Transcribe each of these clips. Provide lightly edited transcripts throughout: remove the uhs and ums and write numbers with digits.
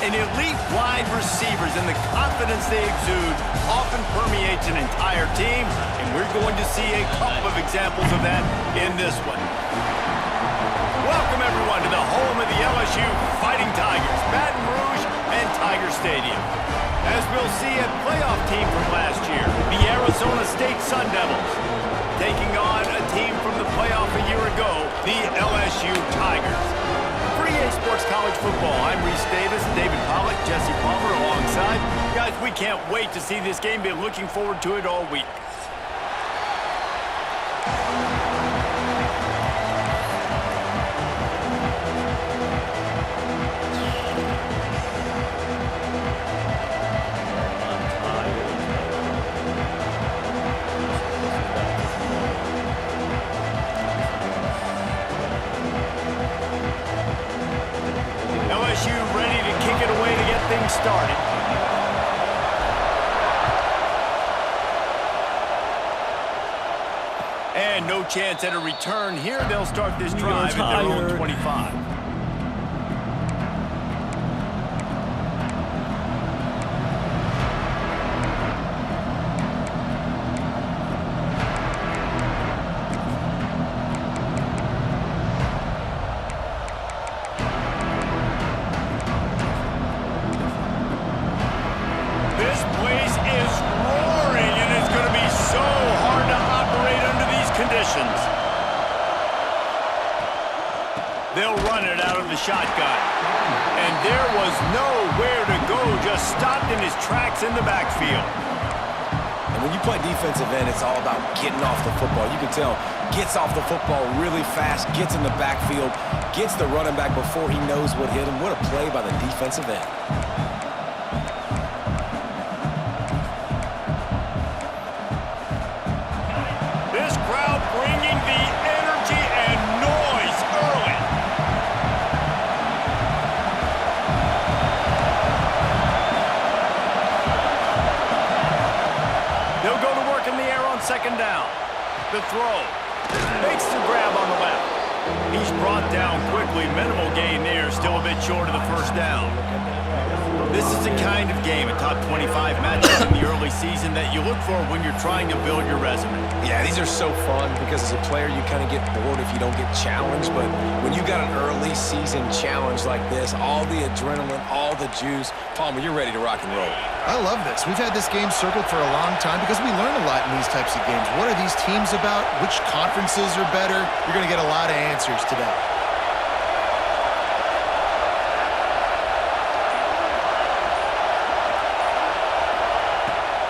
and elite wide receivers, and the confidence they exude often permeates an entire team, and we're going to see a couple of examples of that in this one. Welcome, everyone, to the home of the LSU Fighting Tigers, Baton Rouge and Tiger Stadium. As we'll see, a playoff team from last year, the Arizona State Sun Devils, taking on a team from the playoff a year ago, the LSU Tigers. For EA Sports College Football, I'm Reese Davis, David Pollack, Jesse Palmer alongside. Guys, we can't wait to see this game. Been looking forward to it all week. Ready to kick it away to get things started. And no chance at a return here. They'll start this drive at their own 25. They'll run it out of the shotgun. And there was nowhere to go, just stopped in his tracks in the backfield. And when you play defensive end, it's all about getting off the football. You can tell, gets off the football really fast, gets in the backfield, gets the running back before he knows what hit him. What a play by the defensive end. This crowd bringing the energy and noise early. They'll go to work in the air on second down. The throw. Makes the grab on the left. He's brought down quickly. Minimal gain there. Still a bit short of the first down. This is the kind of game, a top 25 matchup in the early season, that you look for when you're trying to build your resume. Yeah, these are so fun because as a player, you kind of get bored if you don't get challenged. But when you got an early season challenge like this, all the adrenaline, all the juice, Palmer, you're ready to rock and roll. I love this. We've had this game circled for a long time because we learn a lot in these types of games. What are these teams about? Which conferences are better? You're going to get a lot of answers today.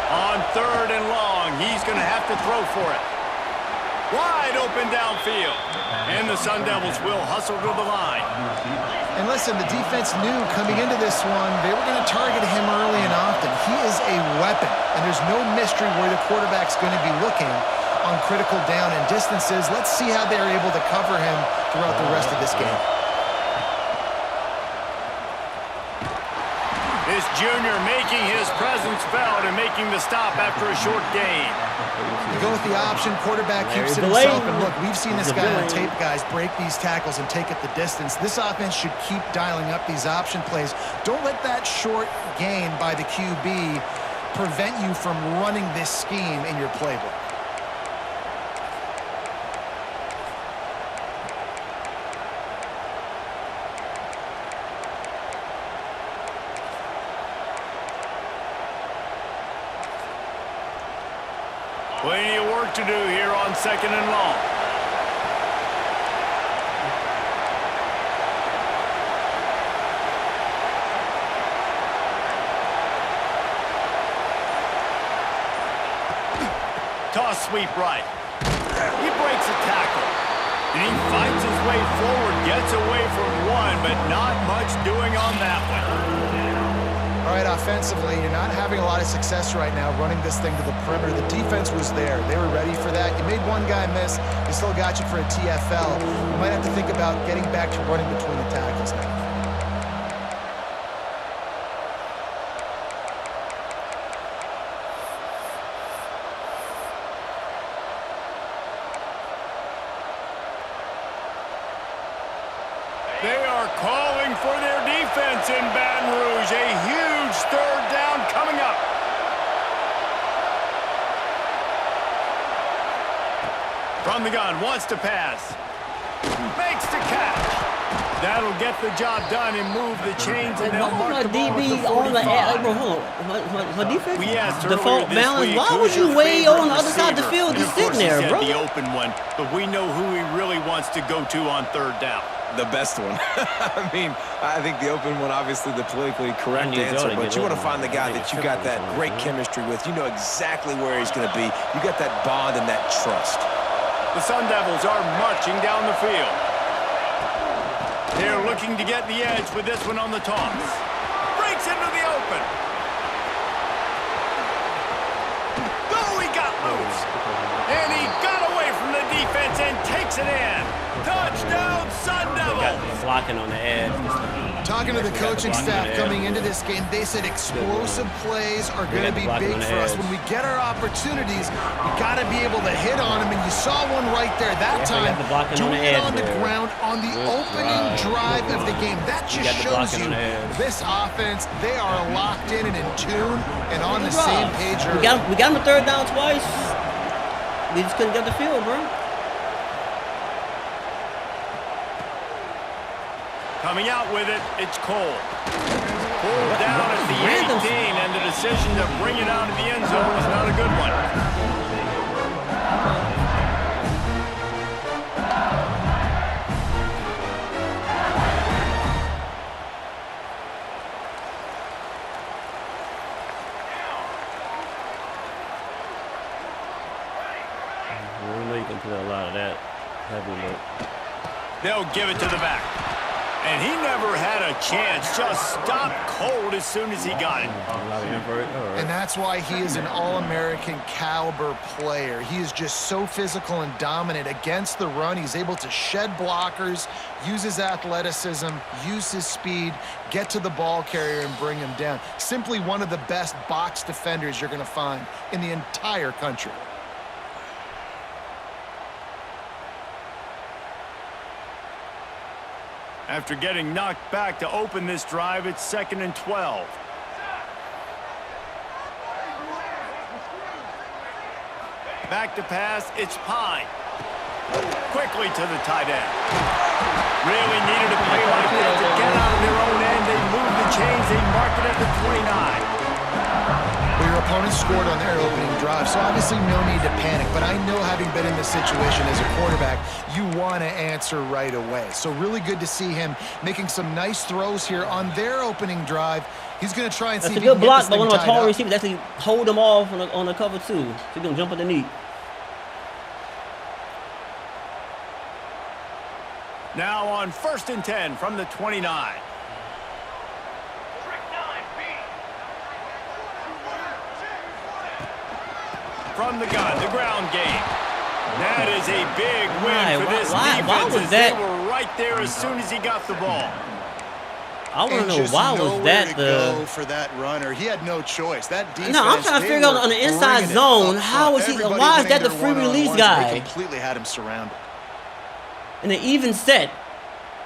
On third and long, he's going to have to throw for it. Wide open downfield. And the Sun Devils will hustle to the line. And listen, the defense knew coming into this one, they were going to target him early and often. He is a weapon, and there's no mystery where the quarterback's going to be looking on critical down and distances. Let's see how they're able to cover him throughout the rest of this game. This junior making his presence felt and making the stop after a short gain. You go with the option, quarterback keeps it himself, and look, we've seen this guy on tape, guys, break these tackles and take it the distance. This offense should keep dialing up these option plays. Don't let that short gain by the QB prevent you from running this scheme in your playbook. Plenty of work to do here on second and long. Toss sweep right. He breaks a tackle. And he fights his way forward, gets away from one, but not much doing on that one. All right, offensively, you're not having a lot of success right now running this thing to the perimeter. The defense was there. They were ready for that. You made one guy miss. They still got you for a TFL. You might have to think about getting back to running between the tackles now. They are calling for their defense. offense in Baton Rouge. A huge third down coming up. From the gun, wants to pass. Makes the catch. That'll get the job done and move the chains, and they'll mark the ball with the 45. Bro, hold on. Her defense? We asked default balance. Why was you way on the other side of the field just sitting there, bro? The open one, but we know who he really wants to go to on third down. The best one. I mean, I think the open one, obviously the politically correct answer, but you want to find the guy that you got that great chemistry with. You know exactly where he's going to be. You got that bond and that trust. The Sun Devils are marching down the field. They're looking to get the edge with this one on the toss. Breaks into the open. Oh, he got loose. And he got away from the defense and takes it in. Touchdown, Sun Devils. Got blocking on the edge. Talking to the coaching staff coming into this game, they said explosive plays are going to be big for us. When we get our opportunities, we got to be able to hit on them, and you saw one right there that time, doing it on the ground on the opening drive of the game. That just shows you this offense, they are locked in and in tune and on the same page. We got him a third down twice. We just couldn't get the field, bro. Coming out with it, it's Cole. Pulled down at the 18, and the decision to bring it out of the end zone was not a good one. We know you can play a lot of that heavy look. They'll give it to the back. And he never had a chance. Just stopped cold as soon as he got it. And that's why he is an all-American caliber player. He is just so physical and dominant against the run. He's able to shed blockers, use his athleticism, use his speed, get to the ball carrier and bring him down. Simply one of the best box defenders you're going to find in the entire country. After getting knocked back to open this drive, it's 2nd and 12. Back to pass, it's Pine. Quickly to the tight end. Really needed a play like that to get out of their own end. They move the chains, they mark it at the 29. Well, your opponent scored on their opening drive, so obviously no need to panic. But I know, having been in this situation as a quarterback, you want to answer right away. So really good to see him making some nice throws here on their opening drive. He's going to try and see if he can get this thing tied up. That's a good block by one of our tall receivers. Actually hold them off on the cover two. So he's going to jump underneath. Now on 1st and 10 from the 29. From the gun, the ground game. That is a big win for this defense. Why was that? They were right there as soon as he got the ball. I want to know why was that go for that runner. He had no choice. That defense. No, I'm trying to figure out on the inside zone how is he? Why is that the free release guy? They completely had him surrounded. And an even set.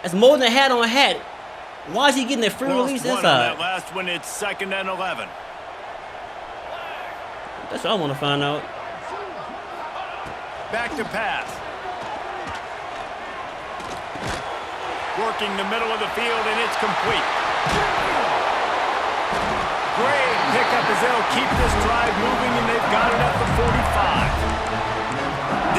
That's more than a hat on a hat. Why is he getting that free release inside? That last one, it's 2nd and 11. That's what I want to find out. Back to pass. Working the middle of the field, and it's complete. Great pickup as they'll keep this drive moving, and they've got it at the 45.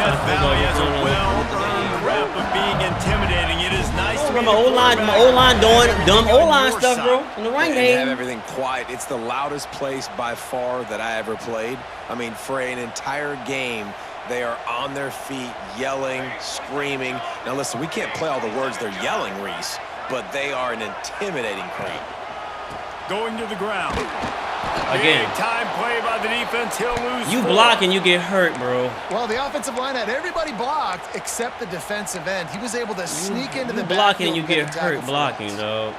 Death Valley has a well-earned rep of being intimidating. It is nice to my O-line doing dumb O-line stuff, bro. In the run game. Have everything quiet. It's the loudest place by far that I ever played. I mean, for an entire game, they are on their feet, yelling, screaming. Now, listen, we can't play all the words they're yelling, Reese, but they are an intimidating crowd. Going to the ground. Again. Big time play by the defense. He'll lose. You block and you get hurt, bro. Well, the offensive line had everybody blocked except the defensive end. He was able to sneak into the blocking and you get hurt blocking, dog.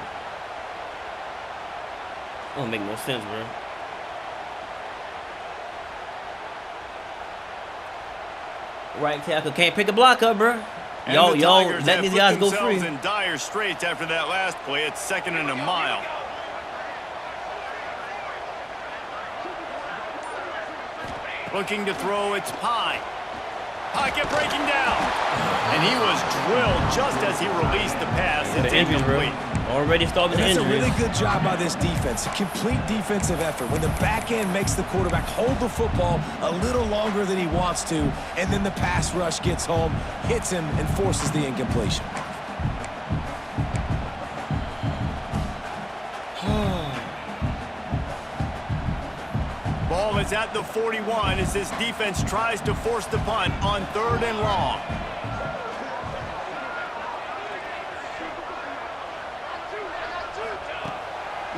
Don't make no sense, bro. Right tackle can't pick a block up, bro. Yo, And the yo, Tigers let have these put guys go themselves free. in dire straits after that last play. It's 2nd and a mile. Looking to throw, it's Pine. Pocket breaking down. And he was drilled just as he released the pass. It's incomplete. Already starting the That's a injuries. really good job by this defense. A complete defensive effort. When the back end makes the quarterback hold the football a little longer than he wants to, and then the pass rush gets home, hits him, and forces the incompletion. Ball is at the 41 as this defense tries to force the punt on 3rd and long.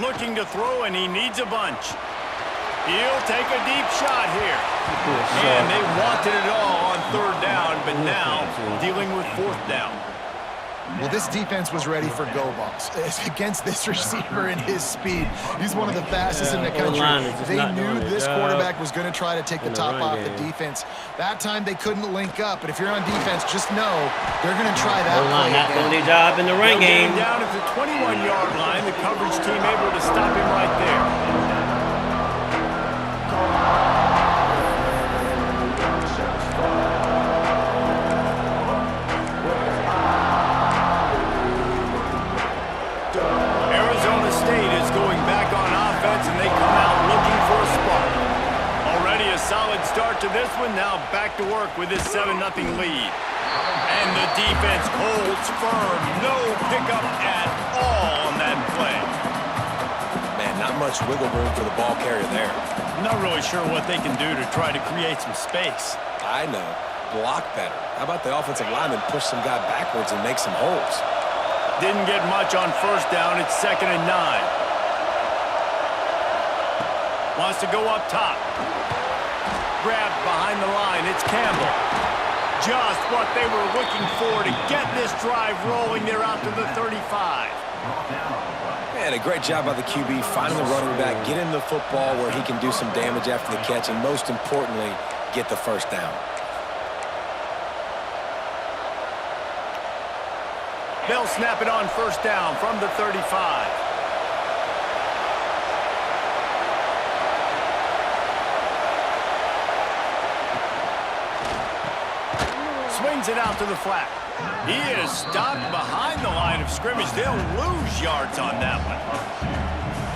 Looking to throw, and he needs a bunch. He'll take a deep shot here. And they wanted it all on 3rd down, but now dealing with 4th down. Well, this defense was ready for go balls. Against this receiver and his speed, he's one of the fastest in the country. They knew this quarterback was going to try to take the top off the defense. That time they couldn't link up, but if you're on defense, just know they're going to try that play Not doing their job in the run game. Down at the 21-yard line, the coverage team able to stop him right there. Solid start to this one. Now back to work with this 7-0 lead. And the defense holds firm. No pickup at all on that play. Man, not much wiggle room for the ball carrier there. I'm not really sure what they can do to try to create some space. I know. Block better. How about the offensive lineman push some guy backwards and make some holes? Didn't get much on 1st down. It's 2nd and 9. Wants to go up top. Grabbed behind the line. It's Campbell. Just what they were looking for to get this drive rolling. They're out to the 35. Man, a great job by the QB finding the running back, get him the football where he can do some damage after the catch, and most importantly, get the 1st down. They'll snap it on 1st down from the 35. Swings it out to the flat. He is stopped behind the line of scrimmage. They'll lose yards on that one.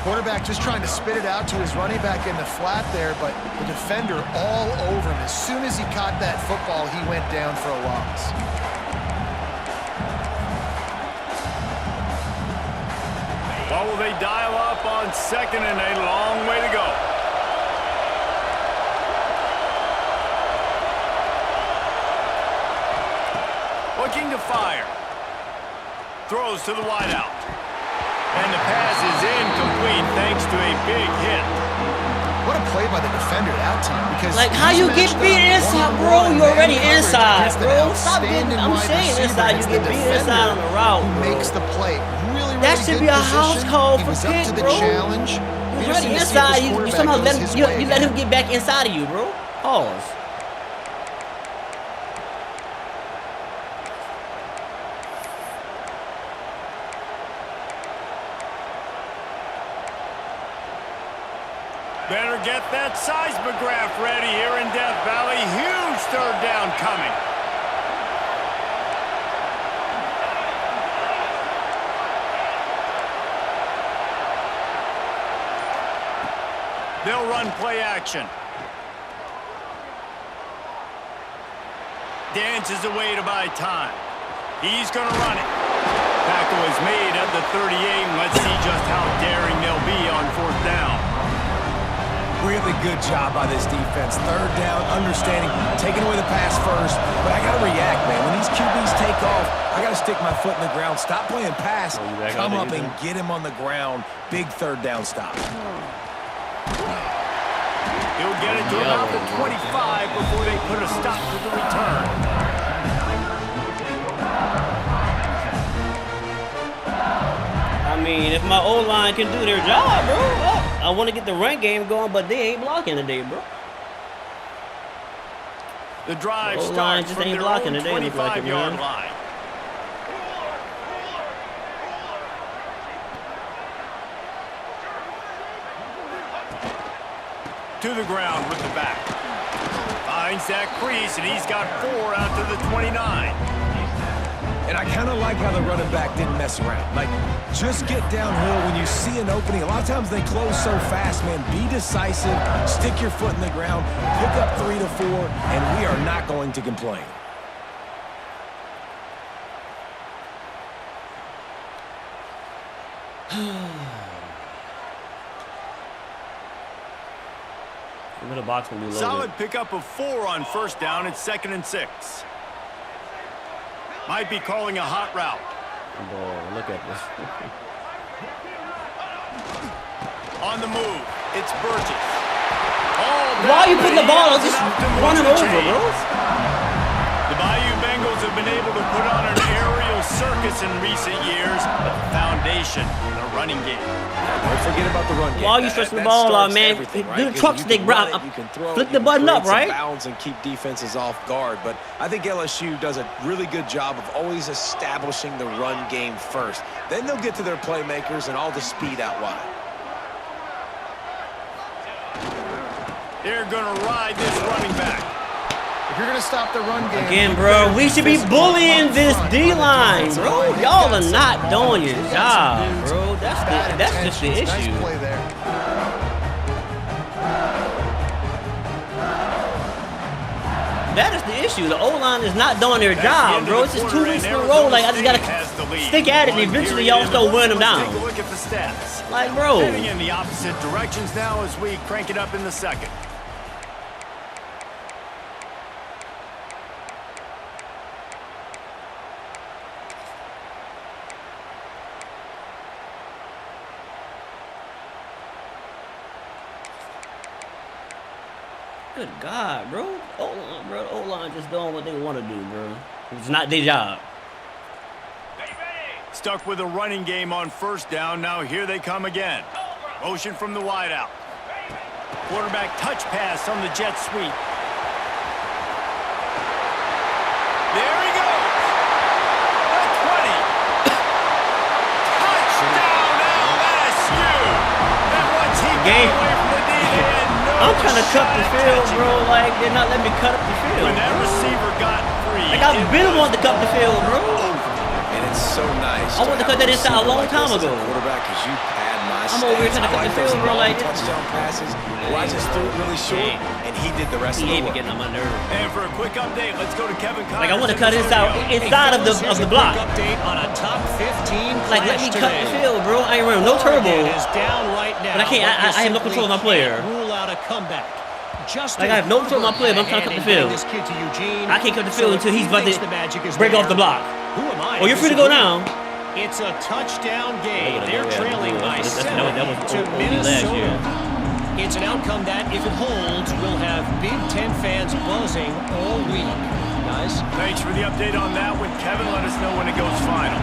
Quarterback just trying to spit it out to his running back in the flat there, but the defender all over him. As soon as he caught that football, he went down for a loss. Well, will they dial up on 2nd and a long way to go? Looking to fire. Throws to the wideout. And the pass is incomplete thanks to a big hit. What a play by the defender that time. Because like, how you get beat inside, bro? You already inside, bro. Stop getting, I'm saying inside. You get beat inside on the route, bro. Makes the play. Really, really that should be a house call for pick, bro. You're already inside. You somehow let him, you let him get back inside of you, bro. Pause. Better get that seismograph ready here in Death Valley. Huge 3rd down coming. They'll run play action. Dances away to buy time. He's going to run it. Tackle is made at the 38, and let's see just how daring they'll be on 4th down. Really good job by this defense. 3rd down, understanding, taking away the pass first. But I got to react, man. When these QBs take off, I got to stick my foot in the ground. Stop playing pass. Come up and get him on the ground. Big 3rd down stop. He'll get it to about the 25 before they put a stop to the return. I mean, if my O-line can do their job, bro, I want to get the run game going, but they ain't blocking today, bro. The drive O-line starts just from ain't their blocking own today, look like it, 25-yard man. line. To the ground with the back. Finds that crease, and he's got 4 out to the 29. And I kind of like how the running back didn't mess around. Like, just get downhill when you see an opening. A lot of times they close so fast, man. Be decisive, stick your foot in the ground, pick up 3 to 4, and we are not going to complain. The box will be loaded. Solid pickup of 4 on first down. It's 2nd and 6. Might be calling a hot route. Boy, look at this. On the move, it's Burgess. Why are you putting the ball just running over, bro? The Bayou Bengals have been able to put on an aerial circus in recent years, but the foundation, the running game. Don't forget about the run game. Why are you stretching the ball out, man? Do the truck stick, bro. Flick the button up, right? Bounds and keep defenses off guard. But I think LSU does a really good job of always establishing the run game first. Then they'll get to their playmakers and all the speed out wide. They're going to ride this running back. If you're going to stop the run game... Again, bro, we should be bullying this D-line, bro. Y'all are not doing your job, bro. That's just the issue. Nice play there. That is the issue. The O-line is not doing their job, bro. It's just 2 weeks in a row. Like, I just got to stick at it, and eventually y'all start wearing them down. Take a look at the stats. Like, bro. Heading in the opposite directions now as we crank it up in the 2nd. Good God, bro. O-line just doing what they want to do, bro. It's not their job. Stuck with a running game on first down. Now here they come again. Motion from the wideout. Quarterback touch pass on the jet sweep. There he goes. At 20. Touchdown LSU. And once he got away from the D, I'm trying to cut the field, bro. Like, they're not letting me cut up the field. When that receiver got free. Like, I've been wanting to cut the field, bro. And it's so nice. I wanted to cut that inside a long time ago. Quarterback, because you pad my I'm over here trying to cut the field, bro. Like, touchdown passes. Well, I just threw it really short, and he did the rest of the work. He ain't getting on my nerves. And for a quick update, let's go to Kevin Connors. Like, I want to cut inside of the block. Update on a top 15 Like, let me cut the field, bro. I ain't running no turbo. Is down right now, But I can't. I have no control of my player. Rule out a comeback. Like, I have no control of my player, but I'm trying to cut the field. I can't cut the field until he's about to break off the block. Oh, you're free to go now. It's a touchdown game. They're trailing by 7 that was to last year. Minnesota. It's an outcome that, if it holds, will have Big Ten fans buzzing all week. Guys? Thanks for the update on that one. Kevin, let us know when it goes final.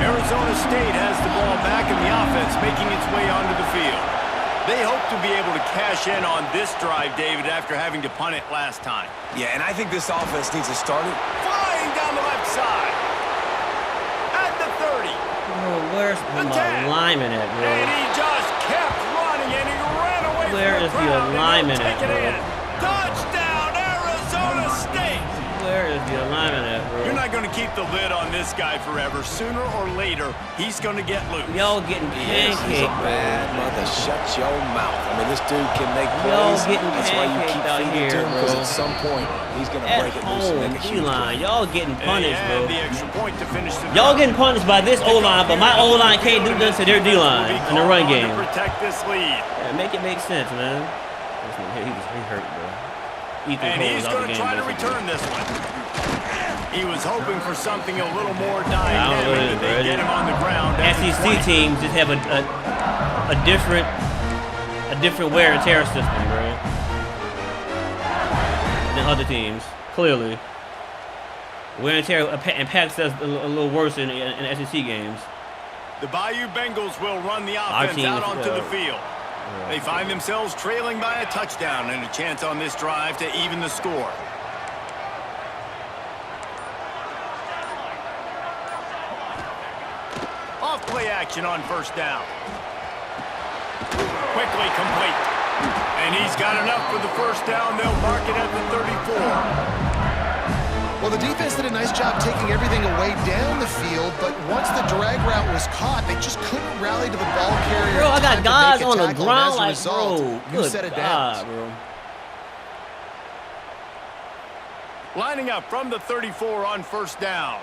Arizona State has the ball back in the offense, making its way onto the field. They hope to be able to cash in on this drive, David, after having to punt it last time. Yeah, and I think this offense needs to start it. Flying down the left side. At the 30. Bro, where's my alignment at, bro? And he just kept running, and he ran away Where from is the the crowd. alignment at, bro? Touchdown, Arizona State. Where is the alignment at, bro? You're not going to keep the lid on this guy forever. Sooner or later, he's going to get loose. Y'all getting He's a pancaked, bro. bad mother. Shut your mouth. I mean, this dude can make Y'all plays. getting That's why you keep pancaked out feeding here, to him, because bro. at some point, he's going to At break it loose and home, make a huge D-line. play. Y'all getting punished, And bro. the extra point to finish the Y'all drive. getting punished by this O-line, but my O-line can't do nothing to their D-line in the run game. To protect this lead. Yeah, make it make sense, man. This one here, he hurt, bro. Ethan And Cole he's is out going the to game, try to basically. return this one. He was hoping for something a little more I don't know, dynamic. bro. They get him on the ground. at the SEC 20. teams just have a different wear and tear system, bro, than other teams. Clearly, wear and tear impacts us a little worse in SEC games. The Bayou Bengals will run the Our offense team out is, onto the field. They find themselves trailing by a touchdown and a chance on this drive to even the score. play action on first down. Quickly complete. And he's got enough for the first down. They'll mark it at the 34. Well, the defense did a nice job taking everything away down the field, but once the drag route was caught, they just couldn't rally to the ball carrier. Bro, I got guys on the ground like, bro, good God, bro. Lining up from the 34 on first down.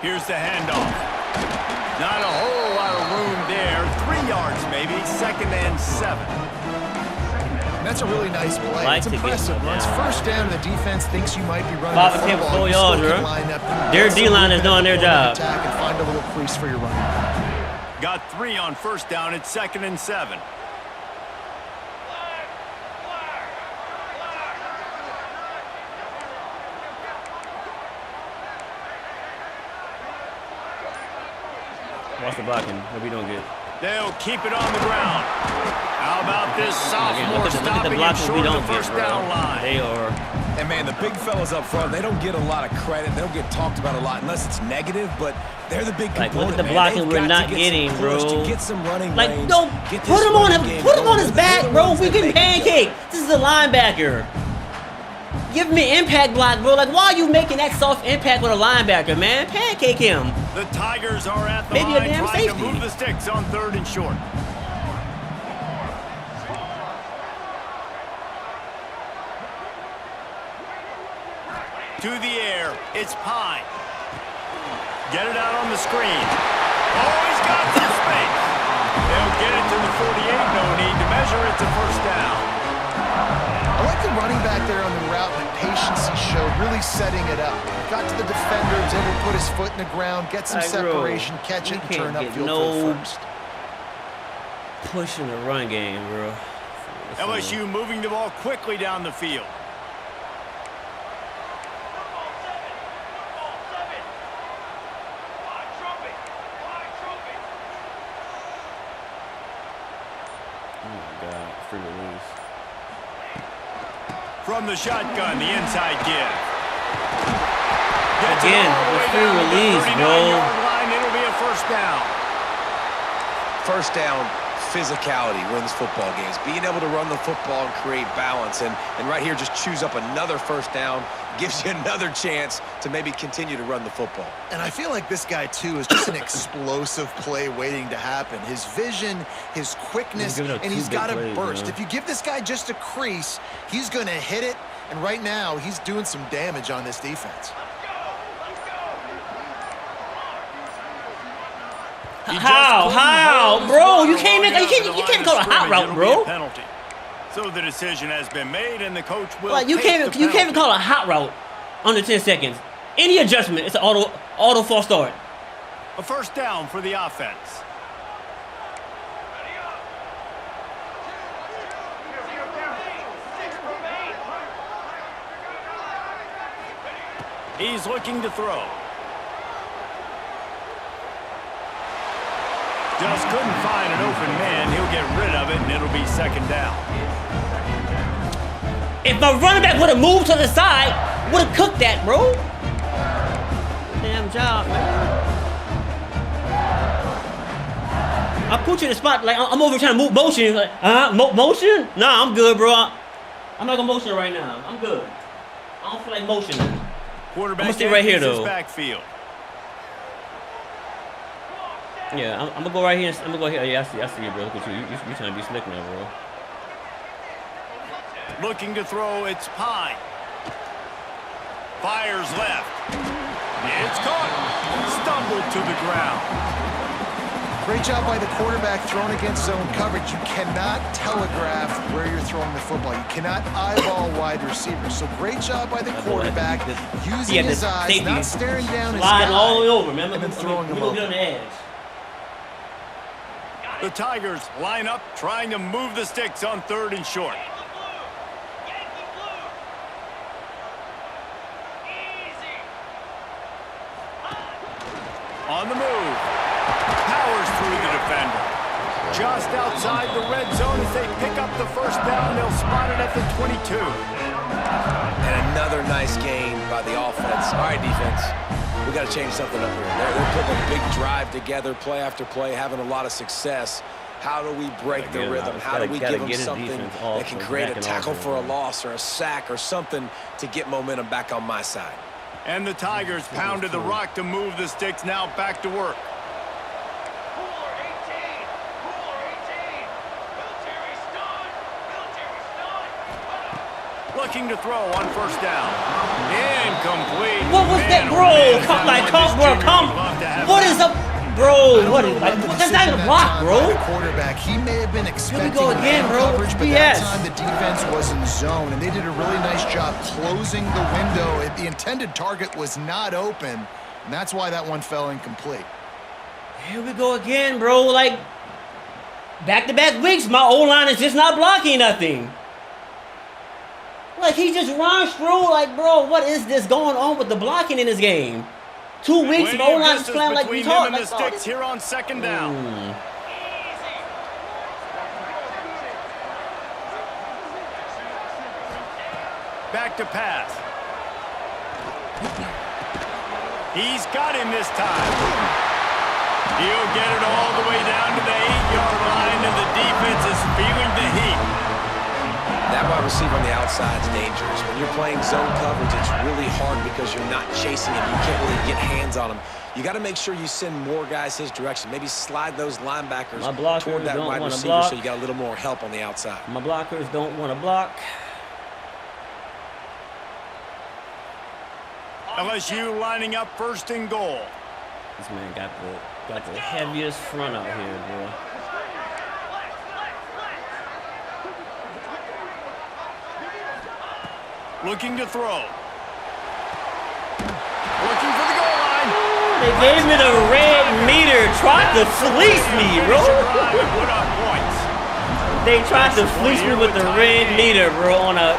Here's the handoff. Not a whole lot of room there. 3 yards maybe. 2nd and 7. And that's a really nice play. It's impressive. Once first down, the defense thinks you might be running the football. 4 yards, bro. Their D-line is doing their job. Attack and find a little crease for your running back. Got 3 on first down. It's 2nd and 7. Watch the blocking. Hope we don't get. They'll keep it on the ground. How about this sophomore stopping him we short of don't the first down line? They are. And, man, the big fellas up front, they don't get a lot of credit. They don't get talked about a lot unless it's negative, but they're the big component, look at the blocking we're not getting, bro. To get some running like, lanes, don't put him on him. Put him on his back, bro. We getting pancake. This is a linebacker. Give me impact block, bro. Like, why are you making that soft impact with a linebacker, man? Pancake him. The Tigers are at the Maybe line a damn trying safety. to move the sticks on 3rd and short. To the air, it's Pine. Get it out on the screen. Oh, he's got some space. They'll get it to the 48. No need to measure. It's a first down. I like the running back there on the route and the patience he showed, really setting it up. Got to the defender, was able to put his foot in the ground, get some separation, catch it, and turn upfield for the first. Push in the run game, bro. LSU moving the ball quickly down the field. From the shotgun, the inside give. Again, the free release, bro. It'll be a first down. First down, physicality wins football games. Being able to run the football and create balance. And right here, just choose up another first down. Gives you another chance to maybe continue to run the football. And I feel like this guy, too, is just an explosive play waiting to happen. His vision, his quickness, and he's got a burst. If you give this guy just a crease, he's going to hit it. And right now, he's doing some damage on this defense. How, bro? You can't call a hot route, bro. So the decision has been made, and the coach will. Like you can't even call a hot route under 10 seconds. Any adjustment, it's an auto false start. A first down for the offense. He's looking to throw. Just couldn't find an open man. He'll get rid of it, and it'll be 2nd down. If my running back would have moved to the side, would have cooked that, bro. Damn job, man. I put you in the spot, like, I'm over trying to move motion. Like, motion? Nah, I'm good, bro. I'm not gonna motion right now. I'm good. I don't feel like motioning. Quarterback I'm gonna stay right here, though. Backfield. Yeah, I'm gonna go right here. I'm gonna go here. Yeah, I see you, bro. Look at you. You're trying to be slick now, bro. Looking to throw, it's Pine. Fires left. It's caught. Stumbled to the ground. Great job by the quarterback throwing against zone coverage. You cannot telegraph where you're throwing the football. You cannot eyeball wide receivers. So great job by the quarterback using his eyes, not staring down his guy, all the way over, man. and then throwing him over. On the edge. The Tigers line up, trying to move the sticks on 3rd and short. On the move. Powers through the defender. just outside the red zone as they pick up the first down. They'll spot it at the 22. And another nice gain by the offense. All right, defense, we got to change something up here. They're putting a big drive together, play after play, having a lot of success. How do we break the rhythm? How do we give them something that can create a tackle for a loss or a sack or something to get momentum back on my side? And the Tigers pounded the rock to move the sticks. Now back to work. Looking to throw on first down. Incomplete. What was that, bro? What is up, bro? What is like? That's not even a block, bro. Quarterback. He may have been expecting go again, bro. coverage, but that time the defense was in zone, and they did a really nice job closing the window. The intended target was not open, and that's why that one fell incomplete. Here we go again, bro. Like back-to-back weeks, my O-line is just not blocking nothing. Like, he just runs through, like, bro, what is this going on with the blocking in this game? 2 weeks, my O-line is playing like we talk. Like, sticks here on second down. Back to pass. He's got him this time. He'll get it all the way down to the 8-yard line, and the defense is feeling the heat. That wide receiver on the outside is dangerous. When you're playing zone coverage, it's really hard because you're not chasing him. You can't really get hands on him. You got to make sure you send more guys his direction. Maybe slide those linebackers toward that wide receiver so you got a little more help on the outside. My blockers don't want to block. LSU lining up first and goal. This man got the heaviest front out here, bro. Looking to throw. Looking for the goal line. They gave me the red meter. Tried to fleece me, bro. They tried to fleece me with the red meter, bro, on an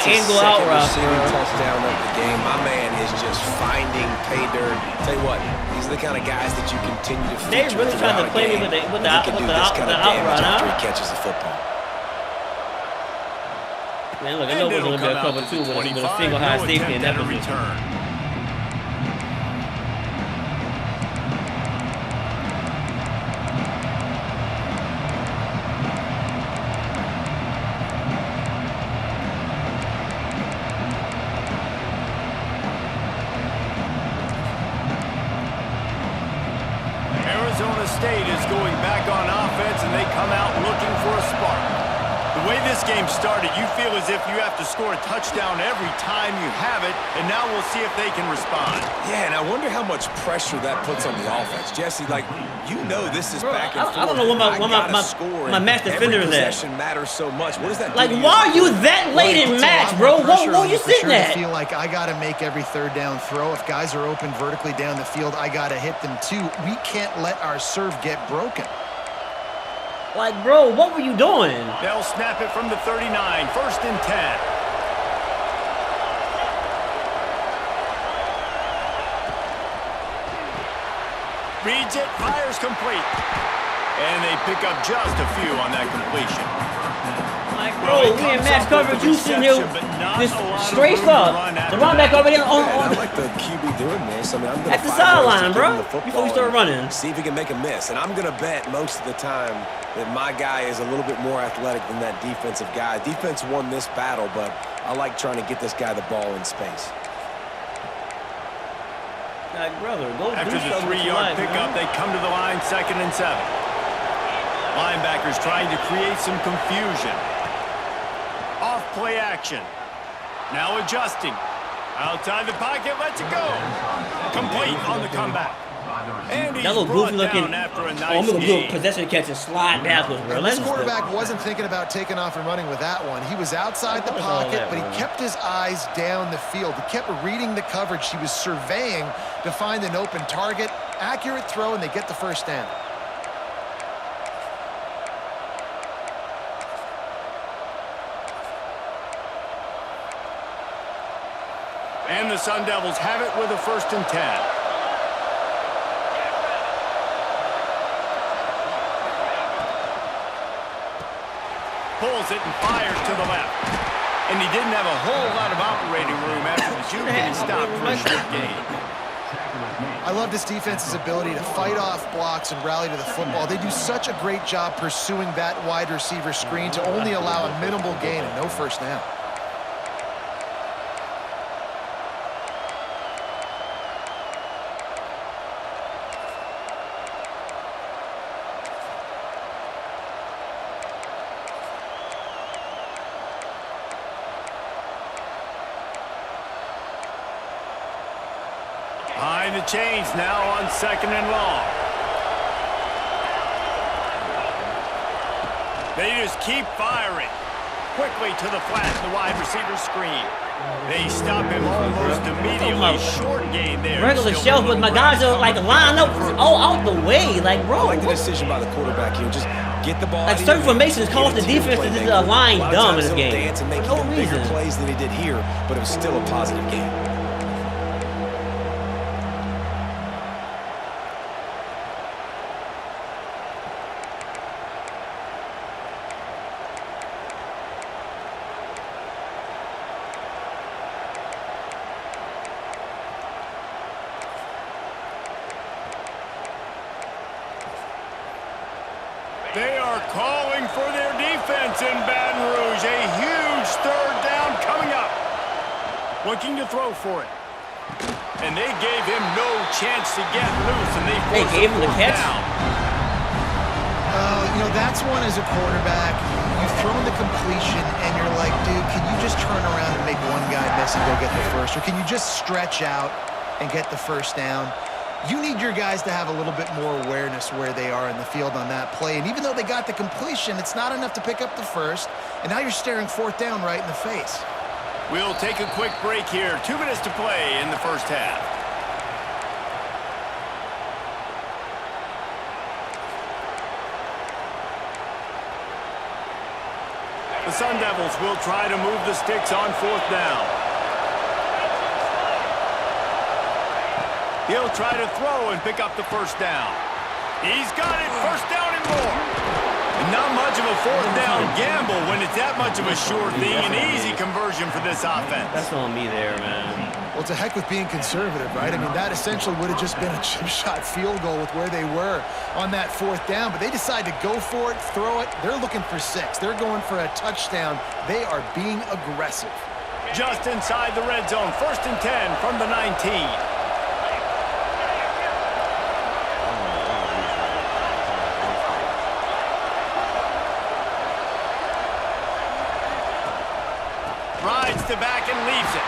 angle out route. Touchdown of the game. My man is just finding pay dirt. Tell you what, these are the kind of guys that you continue to feature. They really tried to play me with the out route, after he catches the football. Man, look, I know there's going to be a cover too, but it's been a single high safety in that position. Arizona State is going back on offense, and they come out looking for a spark. The way this game started, you feel as if you have to score a touchdown every time you have it, and now we'll see if they can respond. Yeah, and I wonder how much pressure that puts on the offense. Jesse, like, you know this is back and forth. I don't know what my match defender is at. Every possession matters so much. What does that do? Like, why are you that late in match, bro? What are you sitting at? I feel like I got to make every third down throw. If guys are open vertically down the field, I got to hit them too. We can't let our serve get broken. Like, bro, what were you doing? They'll snap it from the 39, first and 10. Reads it, fires complete. And they pick up just a few on that completion. Like, bro, we in match coverage, you sitting here just straight up. The run back over there on I like the QB doing this. I mean, I'm going at the sideline, bro, before we start running. See if he can make a miss. And I'm going to bet most of the time that my guy is a little bit more athletic than that defensive guy. Defense won this battle, but I like trying to get this guy the ball in space. Like, brother, go after the 3-yard pickup, they come to the line, 2nd and 7. Linebackers trying to create some confusion. Off play action. Now adjusting. Outside the pocket, lets it go. Complete on the comeback. And he's brought down after a nice game. Possession catch and slide backwards, bro. This quarterback wasn't thinking about taking off and running with that one. He was outside the pocket, but he kept his eyes down the field. He kept reading the coverage. He was surveying to find an open target. Accurate throw, and they get the first down. And the Sun Devils have it with a 1st and 10. pulls it and fires to the left. And he didn't have a whole lot of operating room after the shoot getting stopped for a short gain. I love this defense's ability to fight off blocks and rally to the football. They do such a great job pursuing that wide receiver screen to only allow a minimal gain and no first down. Behind the chains now on 2nd and long. They just keep firing. Quickly to the flat, the wide receiver screen. They stop him almost immediately. Short gain there. Regular shelf, but my guys are like lined up all out the way. Like, bro. I like the decision by the quarterback here. Just get the ball. Like, certain formations call the defense to just line dumb in this game. Dance and make For no even bigger reason. plays than he did here, but it was still a positive game. They are calling for their defense in Baton Rouge. A huge 3rd down coming up. Looking to throw for it. And they gave him no chance to get loose, and they gave him the catch? down. You know, that's one as a quarterback. You've thrown the completion, and you're like, dude, can you just turn around and make one guy miss and go get the first? Or can you just stretch out and get the first down? You need your guys to have a little bit more awareness where they are in the field on that play. And even though they got the completion, it's not enough to pick up the first. And now you're staring 4th down right in the face. We'll take a quick break here. 2 minutes to play in the first half. The Sun Devils will try to move the sticks on 4th down. He'll try to throw and pick up the first down. He's got it, 1st down and more. And not much of a 4th down gamble when it's that much of a sure thing. An easy conversion for this offense. That's on me there, man. Well, to heck with being conservative, right? I mean, that essentially would have just been a chip shot field goal with where they were on that 4th down. But they decide to go for it, throw it. They're looking for 6. They're going for a touchdown. They are being aggressive. Just inside the red zone, 1st and 10 from the 19. Rides to back and leaves it.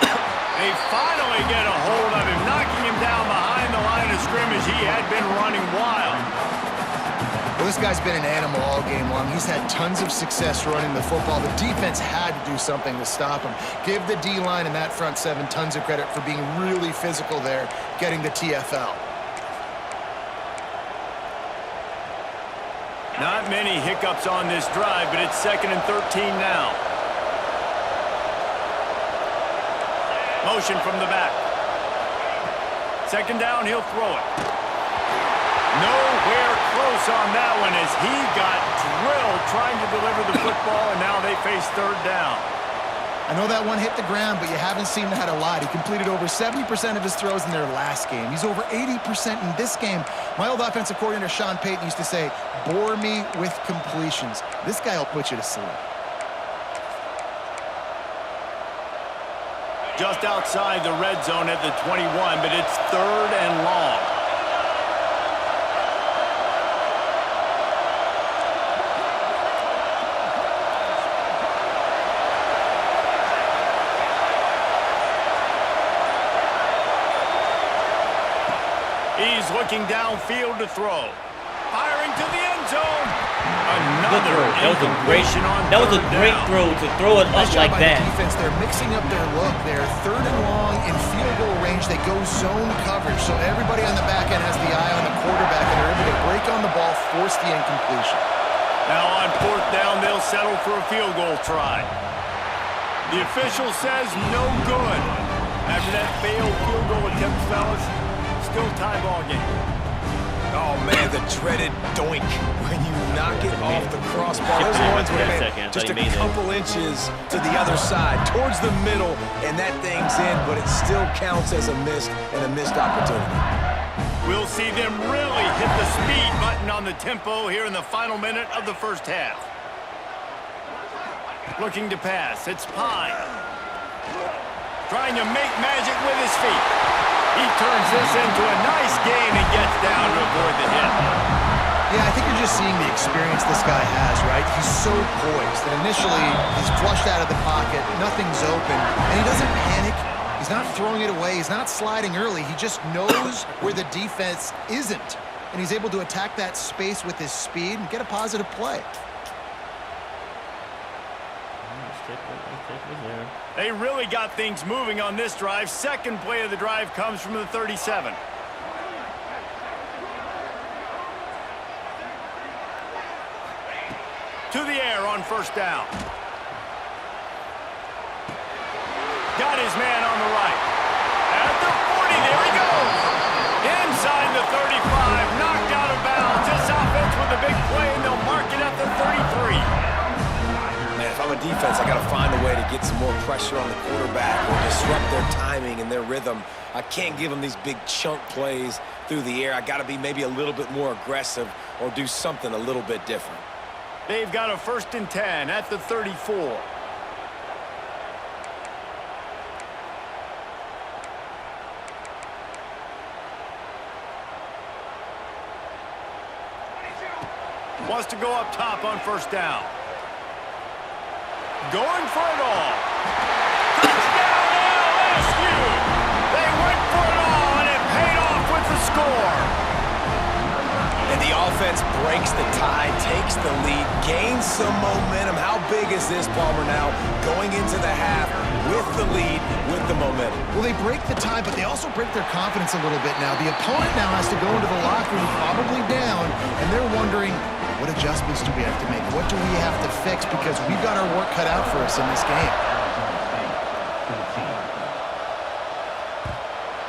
They finally get a hold of him, knocking him down behind the line of scrimmage. He had been running wild. Well, this guy's been an animal all game long. He's had tons of success running the football. The defense had to do something to stop him. Give the D-line and that front 7 tons of credit for being really physical there, getting the TFL. Not many hiccups on this drive, but it's 2nd and 13 now. Motion from the back. 2nd down, he'll throw it. Nowhere close on that one as he got drilled trying to deliver the football, and now they face 3rd down. I know that one hit the ground, but you haven't seen that a lot. He completed over 70% of his throws in their last game. He's over 80% in this game. My old offensive coordinator, Sean Payton, used to say, bore me with completions. This guy will put you to sleep. Just outside the red zone at the 21, but it's 3rd and long. He's looking downfield to throw. Firing to the end zone. Another incompletion on 3rd down. That was a great throw to throw it up like that. The defense, they're mixing up their look. They're 3rd and long in field goal range. They go zone coverage, so everybody on the back end has the eye on the quarterback, and they're able to break on the ball, force the incompletion. Now on 4th down, they'll settle for a field goal try. The official says no good. After that failed field goal attempt, fellas, still tie ball game. Oh, man, the dreaded doink when you knock it off the crossbar. Those ones would have been just a couple inches to the other side, towards the middle, and that thing's in, but it still counts as a missed opportunity. We'll see them really hit the speed button on the tempo here in the final minute of the first half. Looking to pass, it's Pine. Trying to make magic with his feet. He turns this into a nice gain and gets down to avoid the hit. Yeah, I think you're just seeing the experience this guy has, right? He's so poised that initially he's flushed out of the pocket, nothing's open, and he doesn't panic. He's not throwing it away. He's not sliding early. He just knows where the defense isn't, and he's able to attack that space with his speed and get a positive play. They really got things moving on this drive. Second play of the drive comes from the 37. To the air on first down. Got his man on the right. At the 40, there he goes. Inside the 35, knocked out of bounds. This offense with a big play, and they'll mark it at the 33. Man, if I'm a defense, I got to find a way to get some more pressure on the quarterback or disrupt their timing and their rhythm. I can't give them these big chunk plays through the air. I got to be maybe a little bit more aggressive or do something a little bit different. They've got a 1st and 10 at the 34. Wants to go up top on first down. Going for it all. Touchdown LSU! They went for it all, and it paid off with the score. And the offense breaks the tie, takes the lead, gains some momentum. How big is this, Palmer, now going into the half with the lead, with the momentum? Well, they break the tie, but they also break their confidence a little bit now. The opponent now has to go into the locker room probably down, and they're wondering, what adjustments do we have to make? What do we have to fix? Because we've got our work cut out for us in this game.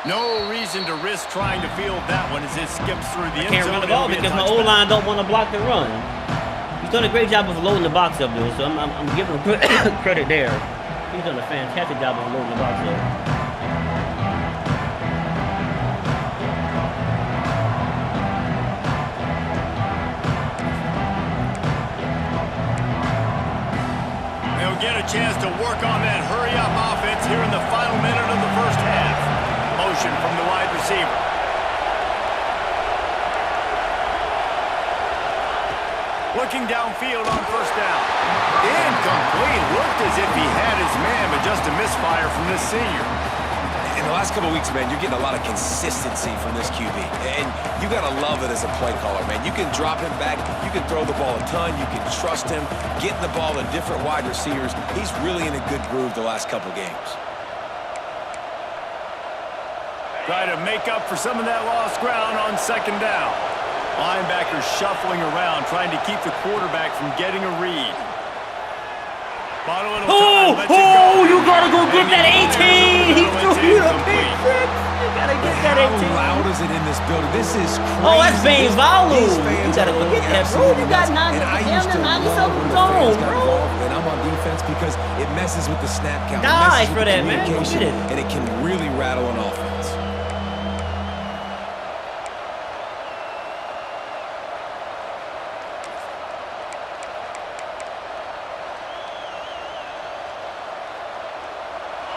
No reason to risk trying to field that one as it skips through the end zone. Can't run the ball because my O-line don't want to block the run. He's done a great job of loading the box up, though, so I'm giving him credit there. He's done a fantastic job of loading the box up. They'll get a chance to work on that hurry-up offense here in the final minute of the first half. Motion from the wide receiver. Looking downfield on first down. Incomplete. Looked as if he had his man, but just a misfire from this senior. In the last couple of weeks, man, you're getting a lot of consistency from this QB. And you got to love it as a play caller, man. You can drop him back. You can throw the ball a ton. You can trust him. Getting the ball to different wide receivers. He's really in a good groove the last couple games. Try to make up for some of that lost ground on second down. Linebackers shuffling around, trying to keep the quarterback from getting a read. Bottle it Oh, you gotta go get that 18! He threw you the pick six! You gotta get that 18. How loud is it in this building? This is crazy. Oh, that's Bane Valu. These fans You gotta go get that, bro. You got 90 something zone, bro. And I'm on defense because it messes with the snap count. Die for that, man. Go get it. And it can really rattle an offense.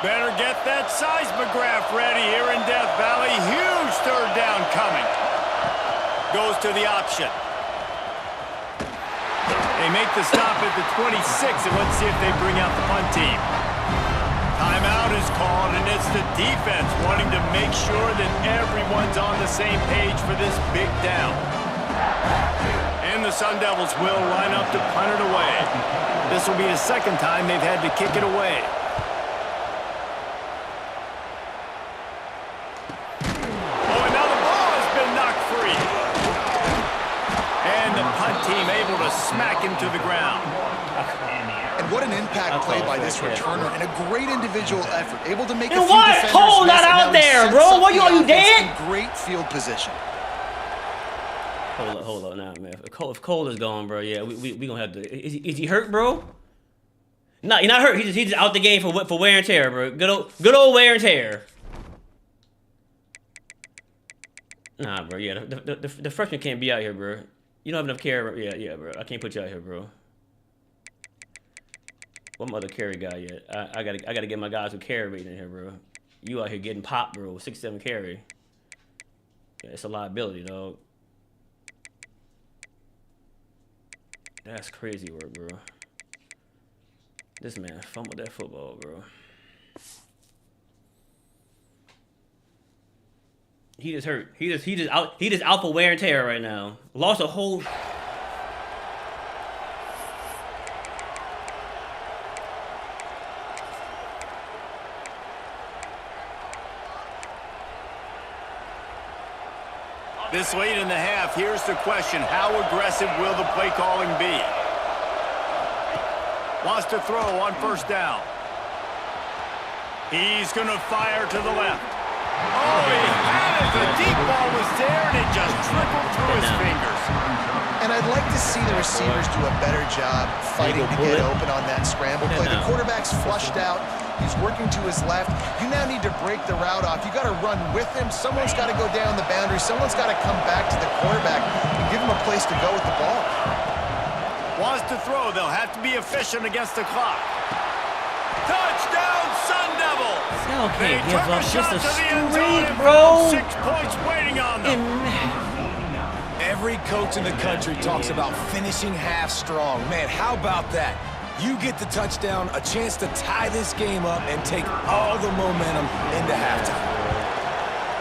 Better get that seismograph ready here in Death Valley. Huge third down coming. Goes to the option. They make the stop at the 26, and let's see if they bring out the punt team. Timeout is called, and it's the defense wanting to make sure that everyone's on the same page for this big down. And the Sun Devils will line up to punt it away. This will be the second time they've had to kick it away. Smack him to the ground. And what an impact play by this returner, and a great individual effort. Able to make a few what? defenders Hold miss, that and out now he there, sets bro. up What the are you offense dead? in great field position. Hold up, now, man. If Cole is gone, bro, yeah, we gonna have to. Is he hurt, bro? No, he's not hurt. He's just out the game for wear and tear, bro. Good old wear and tear. Nah, bro. Yeah, the freshman can't be out here, bro. You don't have enough carry. Yeah, bro. I can't put you out here, bro. What other carry guy yet? I gotta get my guys who carry rate in here, bro. You out here getting popped, bro. 6-7 carry. Yeah, it's a liability, dog. That's crazy work, bro. This man fumbled that football, bro. He just hurt. He just out for wear and tear right now. Lost a whole. This late in the half, here's the question. How aggressive will the play calling be? Wants to throw on first down. He's going to fire to the left. Oh, he had it. The deep ball was there, and it just trickled through his fingers. And I'd like to see the receivers do a better job fighting to get open on that scramble play. The quarterback's flushed out. He's working to his left. You now need to break the route off. You got to run with him. Someone's got to go down the boundary. Someone's got to come back to the quarterback and give him a place to go with the ball. Wants to throw. They'll have to be efficient against the clock. Touchdown, Sun Devils! Y'all can't give up just a streak, bro. 6 points waiting on them. Every coach in the country talks about finishing half strong. Man, how about that? You get the touchdown, a chance to tie this game up and take all the momentum into halftime.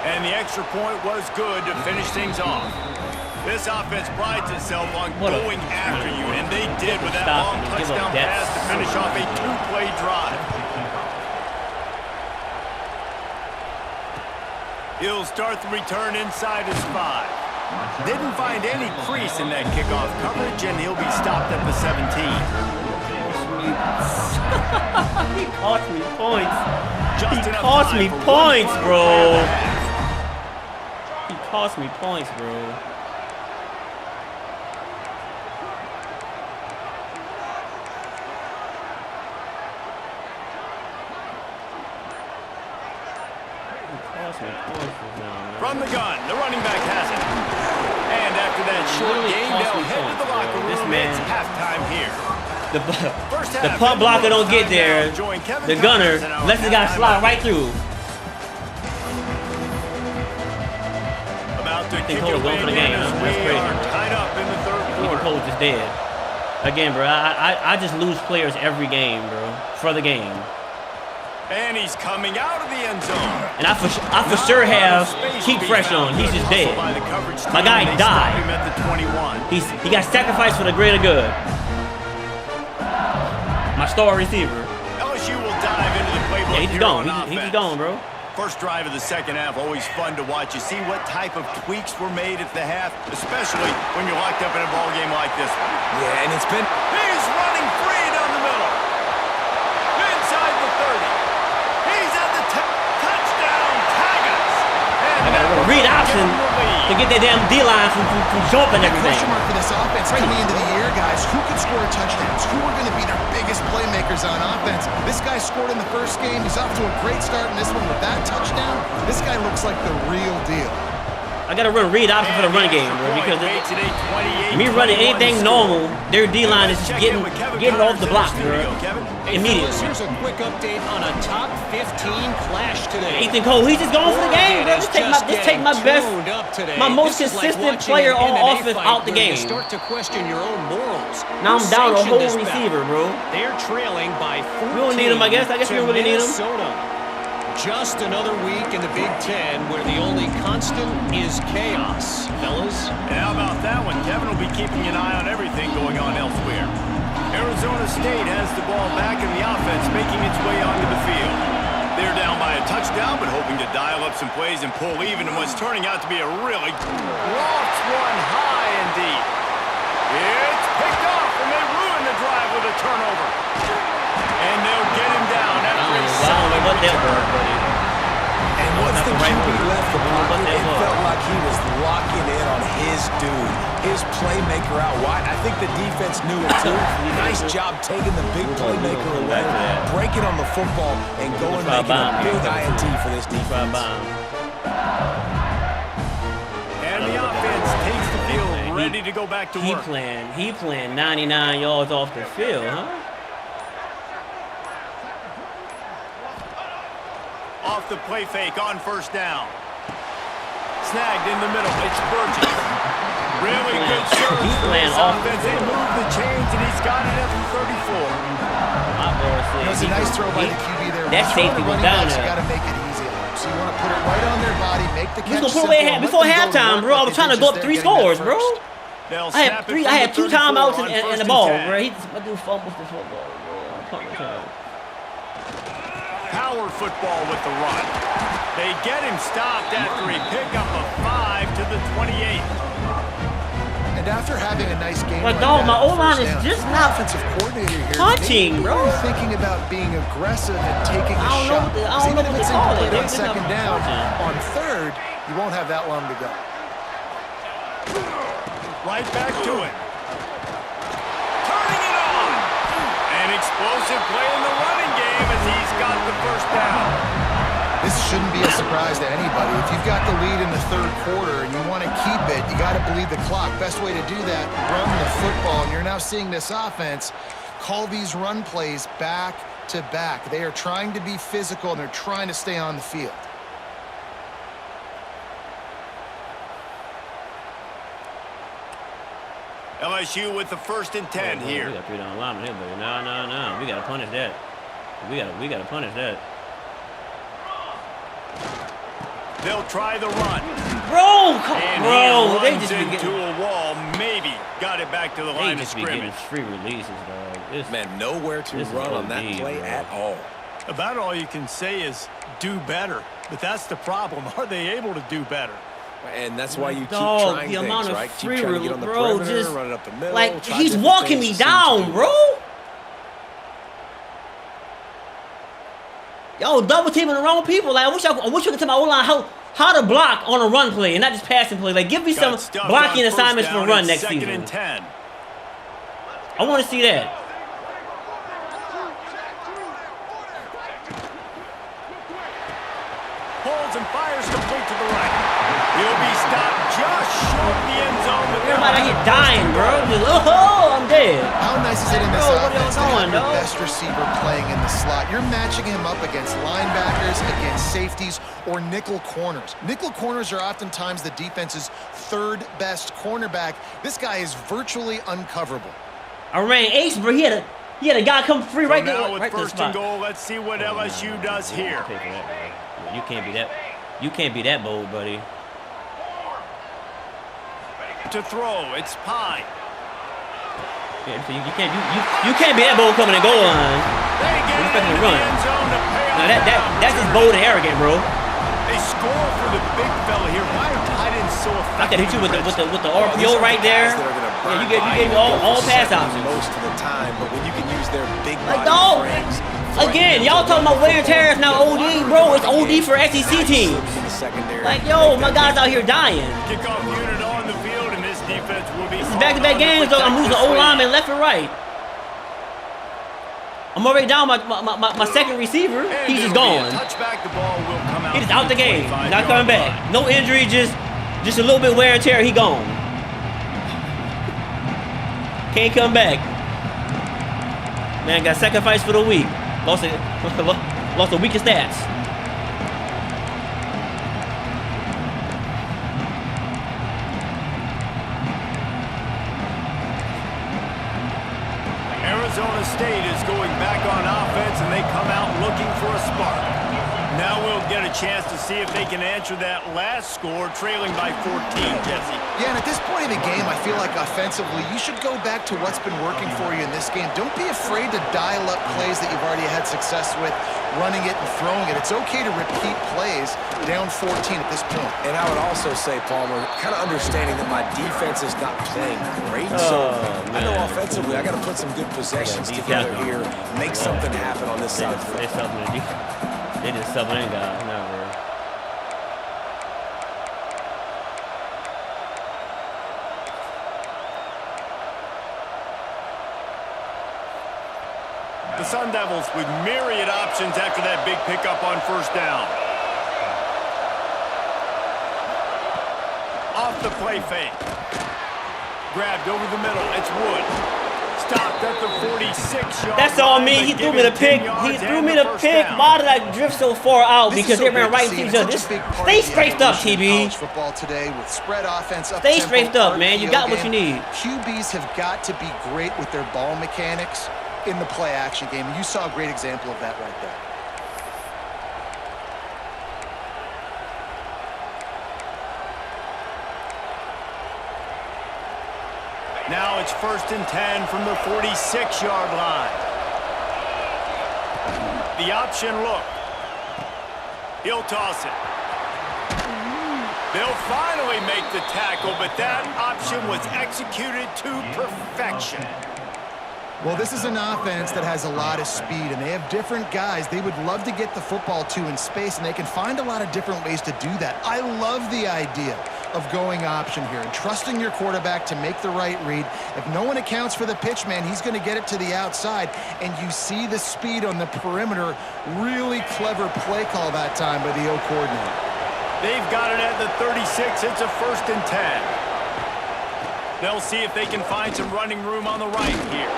And the extra point was good to finish things off. This offense prides itself on going after you, and they did with that long touchdown pass to finish off a 2-play drive. He'll start the return inside his 5. Didn't find any crease in that kickoff coverage, and he'll be stopped at the 17. He cost me points. He cost me points, bro. He cost me points, bro. From the gun, the running back has it. And after that short game, they'll head to the locker room. It's halftime here. The punt blocker don't get there. The gunner lets the guy slide right through. About to kick Cole's going for the game. That's crazy. Tied up in the third quarter. Cole's just dead. Again, bro, I just lose players every game, bro, for the game. And he's coming out of the end zone. And I for sure have keep fresh on. He's just dead. My guy died. He got sacrificed for the greater good. My star receiver. LSU will dive into the playbook. Yeah, he's gone. He's gone, bro. First drive of the second half, always fun to watch. You see what type of tweaks were made at the half, especially when you're locked up in a ball game like this one. Yeah, and it's been... He's running free down the middle. Inside the 30. He's at the touchdown. Tigers. I got a read option to get that damn D-line from jumping and everything. Question mark for this offense coming into the year, guys. Who could score touchdowns? Who are going to be their biggest playmakers on offense? This guy scored in the first game. He's off to a great start in this one with that touchdown. This guy looks like the real deal. I got to run read option for the run game, bro, because me running anything normal, their D-line is just getting off the block, bro. Immediately. Here's a quick update on a top 15 clash today. Ethan Cole, he's just going for the game, bro. Just take my best, my most consistent player on offense out the game. Start to question your own morals. Now I'm down a whole receiver, bro. They're trailing by 14. We don't need him, I guess. I guess we don't really need him. Just another week in the Big Ten where the only constant is chaos, fellas. And how about that one? Kevin will be keeping an eye on everything going on elsewhere. Arizona State has the ball back and the offense making its way onto the field. They're down by a touchdown, but hoping to dial up some plays and pull even in what's turning out to be a really lofts one high indeed. It's picked off, and they ruin the drive with a turnover. And they'll get him down after a solid return. And once the QB left the pocket, it felt like he was locking in on his dude, his playmaker out wide. I think the defense knew it too. Nice job taking the big playmaker away, breaking on the football, and going making a big INT for this defense. And the offense takes the field, ready to go back to work. He playing 99 yards off the field, huh? Off the play fake on first down. Snagged in the middle. It's Burgess. Really good surge. He's playing off. They move the chains, and he's got it at the 34. It was a nice throw by the QB there. That safety was down there. You got to make it easy. So you want to put it right on their body, make the catch. He was gonna put away before halftime, bro. I was trying to go up 3 scores, bro. I had 2 timeouts and the ball, bro. He just fumbles the football, bro. Power football with the run. They get him stopped after he picked up a 5 to the 28. And after having a nice game, but dog, my O-line is just not offensive coordinator here. Punching, bro. Thinking about being aggressive and taking a shot. I don't know what to call it. On second down, on third, you won't have that long to go. Right back to it. Turning it on. An explosive play in the running game as he's got the first down. This shouldn't be a surprise to anybody. If you've got the lead in the third quarter and you want to keep it, you got to bleed the clock. Best way to do that, run the football. And you're now seeing this offense call these run plays back to back. They are trying to be physical, and they're trying to stay on the field. LSU with the 1st and 10 here. We got 3 down linemen here, buddy. No. We got to punish that. We got to punish that. They'll try the run. Bro, they just into a wall. Maybe got it back to the line of scrimmage. Free releases, dog. Man, nowhere to run on that play at all. About all you can say is do better. But that's the problem. Are they able to do better? And that's why you keep trying the amount things, of right? free Keep trying to get on the bro, perimeter, just run it up the middle. Like he's walking me down, bro. Yo, double teaming the wrong people. Like I wish you could tell my O-line how to block on a run play and not just passing play. Like give me some blocking assignments for run next season. 2nd and 10. I want to see that. Pulls and fires complete to the right. He'll be stopped just short of the end zone. Everybody out here dying, bro. Just, oh, I'm dead. How nice is it in this offense to have your dog? best receiver playing in the slot? You're matching him up against linebackers, against safeties, or nickel corners. Nickel corners are oftentimes the defense's 3rd best cornerback. This guy is virtually uncoverable. I ran ace, bro. He had a guy come free right there. Now with right 1st and goal, let's see what LSU does here. You can't be that. You can't be that bold, buddy. To throw, it's Pine. Yeah, you can't be that bold coming and goal line. They get it into the end zone to pay off. Now that's just bold and arrogant, bro. They score for the big fella here. Why are tight ends so effective? I could hit you with the RPO right there. Yeah, you gave me all pass options. Most of the time, but when you can use their big Like body dog. frames. Again, y'all talking about wear and tear is now OD, bro. It's OD for SEC teams. Like, yo, my guys out here dying. Kickoff unit on the field, and this defense will be. This is back-to-back games, though. I'm losing O-lineman left and right. I'm already down my second receiver. He's just gone. He just out the game. He's not coming back. No injury, just a little bit wear and tear. He gone. Can't come back. Man, got sacrificed for the week. Lost the weakest stats. Arizona State is going back on offense, and they come out looking for a spark. Now we'll get a chance to see if they can answer that last score, trailing by 14, Jesse. Yeah, and at this point in the game, I feel like offensively, you should go back to what's been working for you in this game. Don't be afraid to dial up plays that you've already had success with, running it and throwing it. It's okay to repeat plays down 14 at this point. And I would also say, Palmer, kind of understanding that my defense is not playing great. So I know offensively, I got to put some good possessions together here, make something happen on this side of the field. They just subbing in guys now, bro. Sun Devils with myriad options after that big pickup on first down. Off the play fake. Grabbed over the middle. It's Wood. Stopped at the 46-yard That's all me. He threw me the pick. He threw me the pick. Why did I drift so far out? Because they ran right into each other. Stay straight up, TB. Football today with spread offense. Stay straight up, man. You got what you need. QBs have got to be great with their ball mechanics in the play action game. You saw a great example of that right there. Now it's 1st and 10 from the 46-yard line. The option look. He'll toss it. They'll finally make the tackle, but that option was executed to perfection. Well, this is an offense that has a lot of speed, and they have different guys they would love to get the football to in space, and they can find a lot of different ways to do that. I love the idea of going option here and trusting your quarterback to make the right read. If no one accounts for the pitch, man, he's going to get it to the outside, and you see the speed on the perimeter. Really clever play call that time by the O coordinator. They've got it at the 36. It's a 1st and 10. They'll see if they can find some running room on the right here.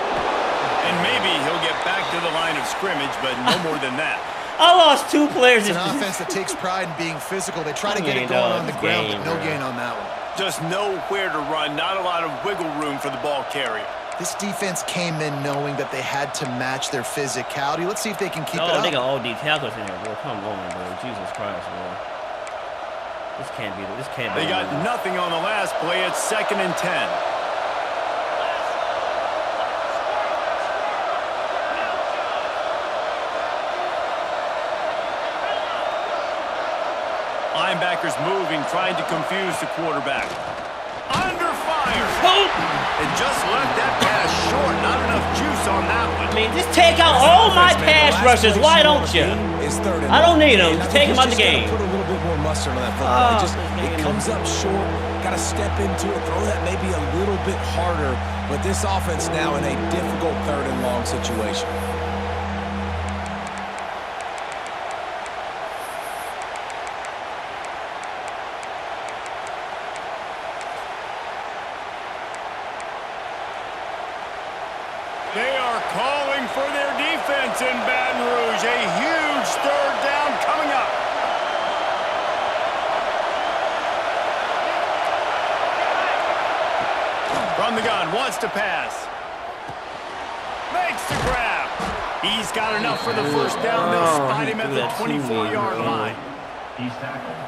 And maybe he'll get back to the line of scrimmage, but no more than that. I lost 2 players. It's an offense that takes pride in being physical. They try to get it going on the ground, but no gain on that one. Just nowhere to run, not a lot of wiggle room for the ball carrier. This defense came in knowing that they had to match their physicality. Let's see if they can keep it up. Oh, they got all these tackles in there, bro. Come on, bro. Jesus Christ, bro. This can't be. This can't be. They got nothing on the last play. It's 2nd and 10. Linebackers moving, trying to confuse the quarterback. Under fire. And just left that pass short. Not enough juice on that one. I mean, just take out all my pass rushers. Why don't you? I don't need them. Just take them out the game. Put a little bit more mustard on that football. It comes up short. Got to step into it. Throw that maybe a little bit harder. But this offense now in a difficult 3rd and long situation. They are calling for their defense in Baton Rouge. A huge 3rd down coming up. From the gun, wants to pass. Makes the grab. He's got enough for the 1st down. They'll spot him at the 24-yard line.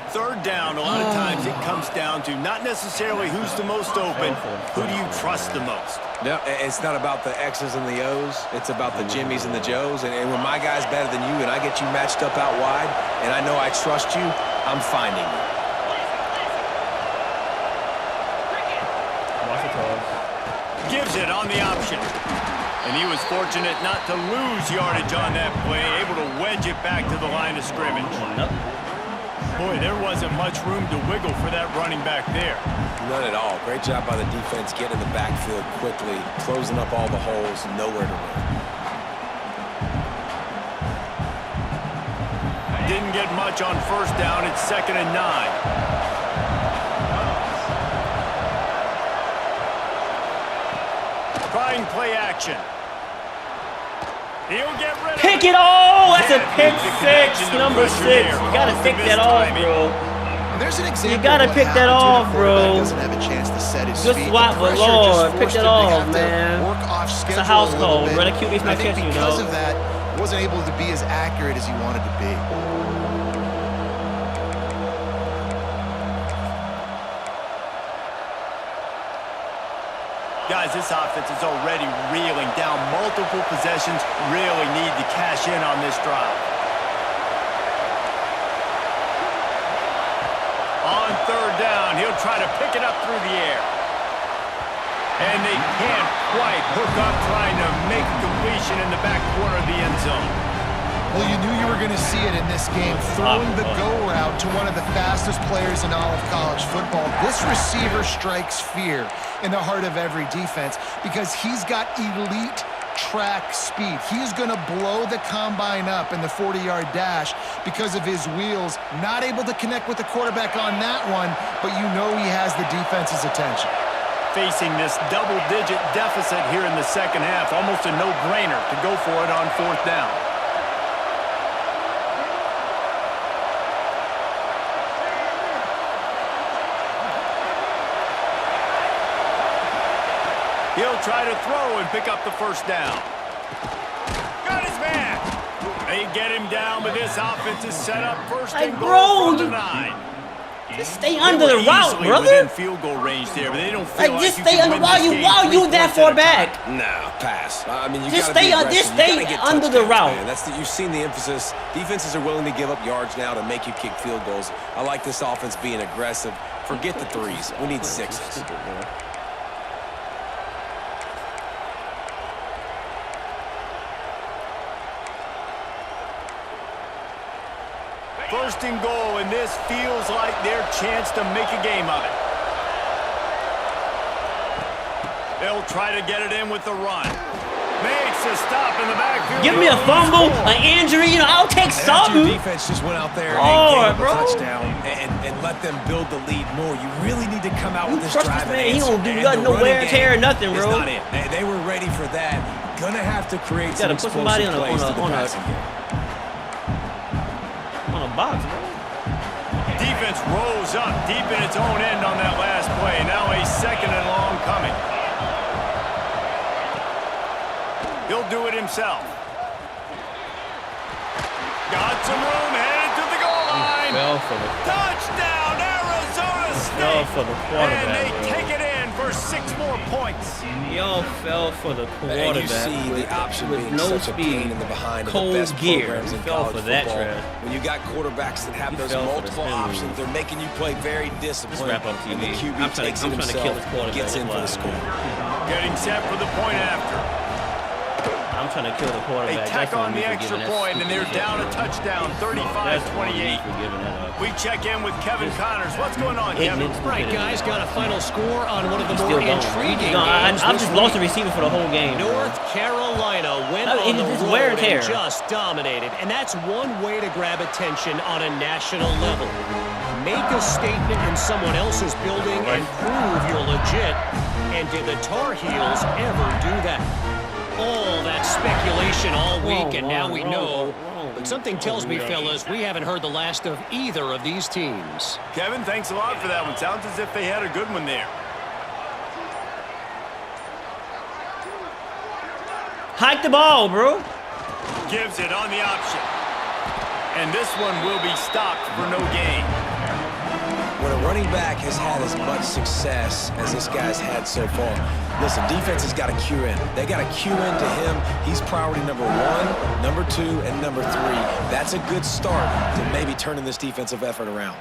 3rd down, a lot of times it comes down to not necessarily who's the most open, who do you trust the most? No, it's not about the X's and the O's. It's about the Jimmies and the Joes. And when my guy's better than you and I get you matched up out wide and I know I trust you, I'm finding you. Gives it on the option. And he was fortunate not to lose yardage on that play, able to wedge it back to the line of scrimmage. Boy, there wasn't much room to wiggle for that running back there. None at all. Great job by the defense getting in the backfield quickly, closing up all the holes, nowhere to run. Didn't get much on 1st down. It's 2nd and 9. Trying play action. He'll get rid of Pick it all! That's a pick 6, number 6. You gotta pick that off, bro. There's an example. You gotta pick that off, bro. Doesn't have a chance to set his Good feet. swap, but Lord, pick that off, man. It's a house call, bro. That QB's not catching you, because though. of that, wasn't able to be as accurate as he wanted to be. Guys, this offense is already reeling down multiple possessions. Really need to cash in on this drive. On 3rd down, he'll try to pick it up through the air. And they can't quite hook up trying to make a completion in the back corner of the end zone. Well, you knew you were going to see it in this game, throwing the go route to one of the fastest players in all of college football. This receiver strikes fear in the heart of every defense because he's got elite track speed. He's going to blow the combine up in the 40-yard dash because of his wheels. Not able to connect with the quarterback on that one, but you know he has the defense's attention. Facing this double-digit deficit here in the second half, almost a no-brainer to go for it on 4th down. He'll try to throw and pick up the 1st down. Got his man. They get him down, but this offense is set up 1st and goal from the 9. Just stay under the route, brother. Within field goal range there, but they don't feel like just you stay can under. win this game Why are you that far back? Nah, pass. I mean, you Just gotta stay be on. aggressive. Just You gotta stay get under the touchdowns, route. man. You've seen the emphasis. Defenses are willing to give up yards now to make you kick field goals. I like this offense being aggressive. Forget the 3s. We need 6s. First and goal, and this feels like their chance to make a game of it. They'll try to get it in with the run. Makes a stop in the backfield. Give me a fumble, an injury, I'll take something. Your defense just went out there and Lord, gave up a bro. touchdown and let them build the lead more. You really need to come out with this Trust drive this and man, he answer. don't do And nothing, the no wear running and tear or game nothing, is bro. not it. They were ready for that. Gonna have to create Gotta some put somebody explosive plays to the on passing game. a box, bro. Defense rose up deep in its own end on that last play. Now a 2nd and long coming. He'll do it himself. Got some room, headed to the goal line. Fell for the Touchdown, Arizona State. fell for the quarterback. And they bro. take it in for 6 more points. Y'all fell for the quarterback. And you see the option with being no such a speed, pain in the behind of cold the best gear. programs You in fell college for that football. trash. When you got quarterbacks that have You those fell for the multiple spin options, move. they're making you play very disciplined. Let's wrap up And the TV. QB I'm trying takes to it kill this himself, quarterback. gets in for the score. Getting set for the point after. I'm trying to kill the They quarterback. tack That's on me the for extra giving that point, and they're stupid down a shit, touchdown, bro. That's on me 35-28. for giving that up. We check in with Kevin Connors. What's going on, Kevin? Ignorant Right, stupidity. guys, got a final score on one of the He's more still going. intriguing No, games I've this just lost the week. receiver for the whole game. bro. North Carolina went No, on the it's wear and road tear. and just dominated, and that's one way to grab attention on a national level. Make a statement in someone else's building and prove you're legit. And did the Tar Heels ever do that? All that speculation all week, and now we know. But something tells me, fellas, we haven't heard the last of either of these teams. Kevin, thanks a lot for that one. Sounds as if they had a good one there. Hike the ball, bro. Gives it on the option. And this one will be stopped for no gain. When a running back has had as much success as this guy's had so far, listen, defense has got to cue in. They got to cue in to him. He's priority number 1, number 2, and number 3. That's a good start to maybe turning this defensive effort around.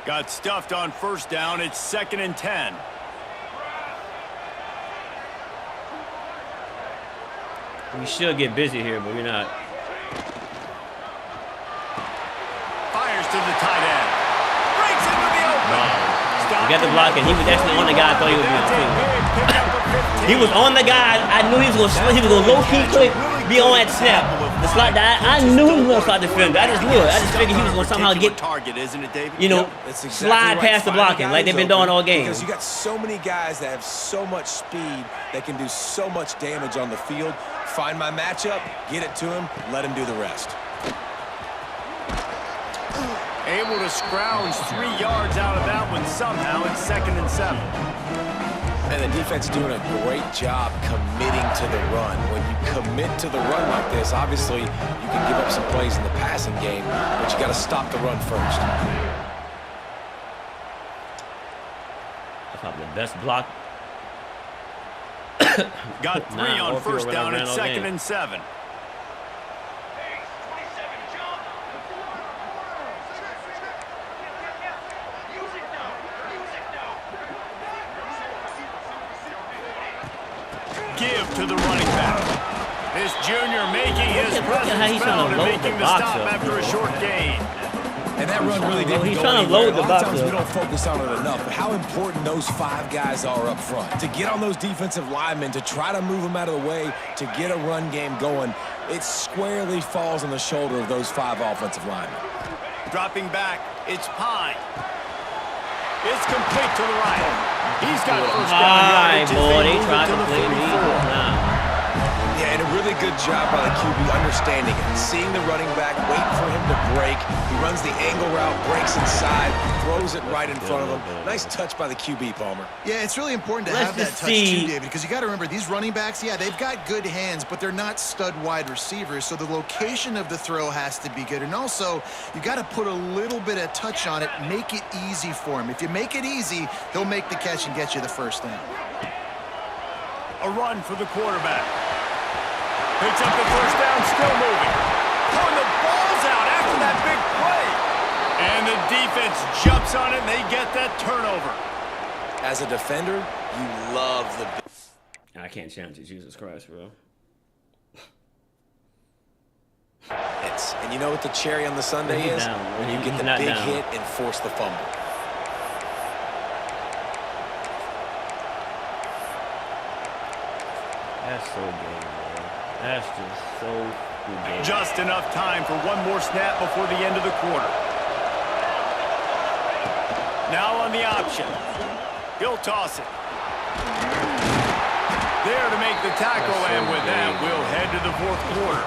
Got stuffed on 1st down. It's 2nd and 10. We should get busy here, but we're not. Fires to the tight end. Breaks into the open. We got the block, and he was actually on the guy I thought he was That's a going big pickup of 15. He was on the guy. I knew he was going to low-key click, be on that snap. The slot that I knew he was going to start defender. I just knew it. I just figured he was going to somehow get, target, isn't it, David? That's exactly slide right. past the Find blocking guy like they've who's been doing open, all game. Because you got so many guys that have so much speed that can do so much damage on the field. Find my matchup, get it to him, let him do the rest. Able to scrounge 3 yards out of that one somehow. It's 2nd and 7. And the defense doing a great job committing to the run. When you commit to the run like this, obviously you can give up some plays in the passing game, but you got to stop the run first. That's probably the best block. Got 3 on 1st down. It's 2nd and 7. Give to the running back. This junior making his Look at how presence he's felt trying to and load making the the box stop up, after a bro. short gain. And that run really didn't He's go trying to anywhere. load the A lot of box times we up. don't focus on it enough, but how important those 5 guys are up front. To get on those defensive linemen, to try to move them out of the way, to get a run game going, it squarely falls on the shoulder of those 5 offensive linemen. Dropping back, it's Pine. It's complete to the right. He's got first down yardage. Boy, they tried to play me. Yeah, and a really good job by the QB understanding it. Seeing the running back, waiting for him to break. He runs the angle route, breaks inside, throws it right in front of him. Nice touch by the QB, Palmer. Yeah, it's really important to have that touch too, David, because you got to remember these running backs, yeah, they've got good hands, but they're not stud wide receivers, so the location of the throw has to be good. And also, you got to put a little bit of touch on it, make it easy for him. If you make it easy, he'll make the catch and get you the first down. A run for the quarterback. Picks up the first down, still moving. Pulling the balls out after that big play. And the defense jumps on it, and they get that turnover. As a defender, you love the... I can't challenge it, Jesus Christ, bro. And you know what the cherry on the sundae is? When you get the big hit and force the fumble. That's so gay, bro. That's just so gay. Just enough time for one more snap before the end of the quarter. Now on the option. He'll toss it. There to make the tackle, and with that, we'll head to the fourth quarter.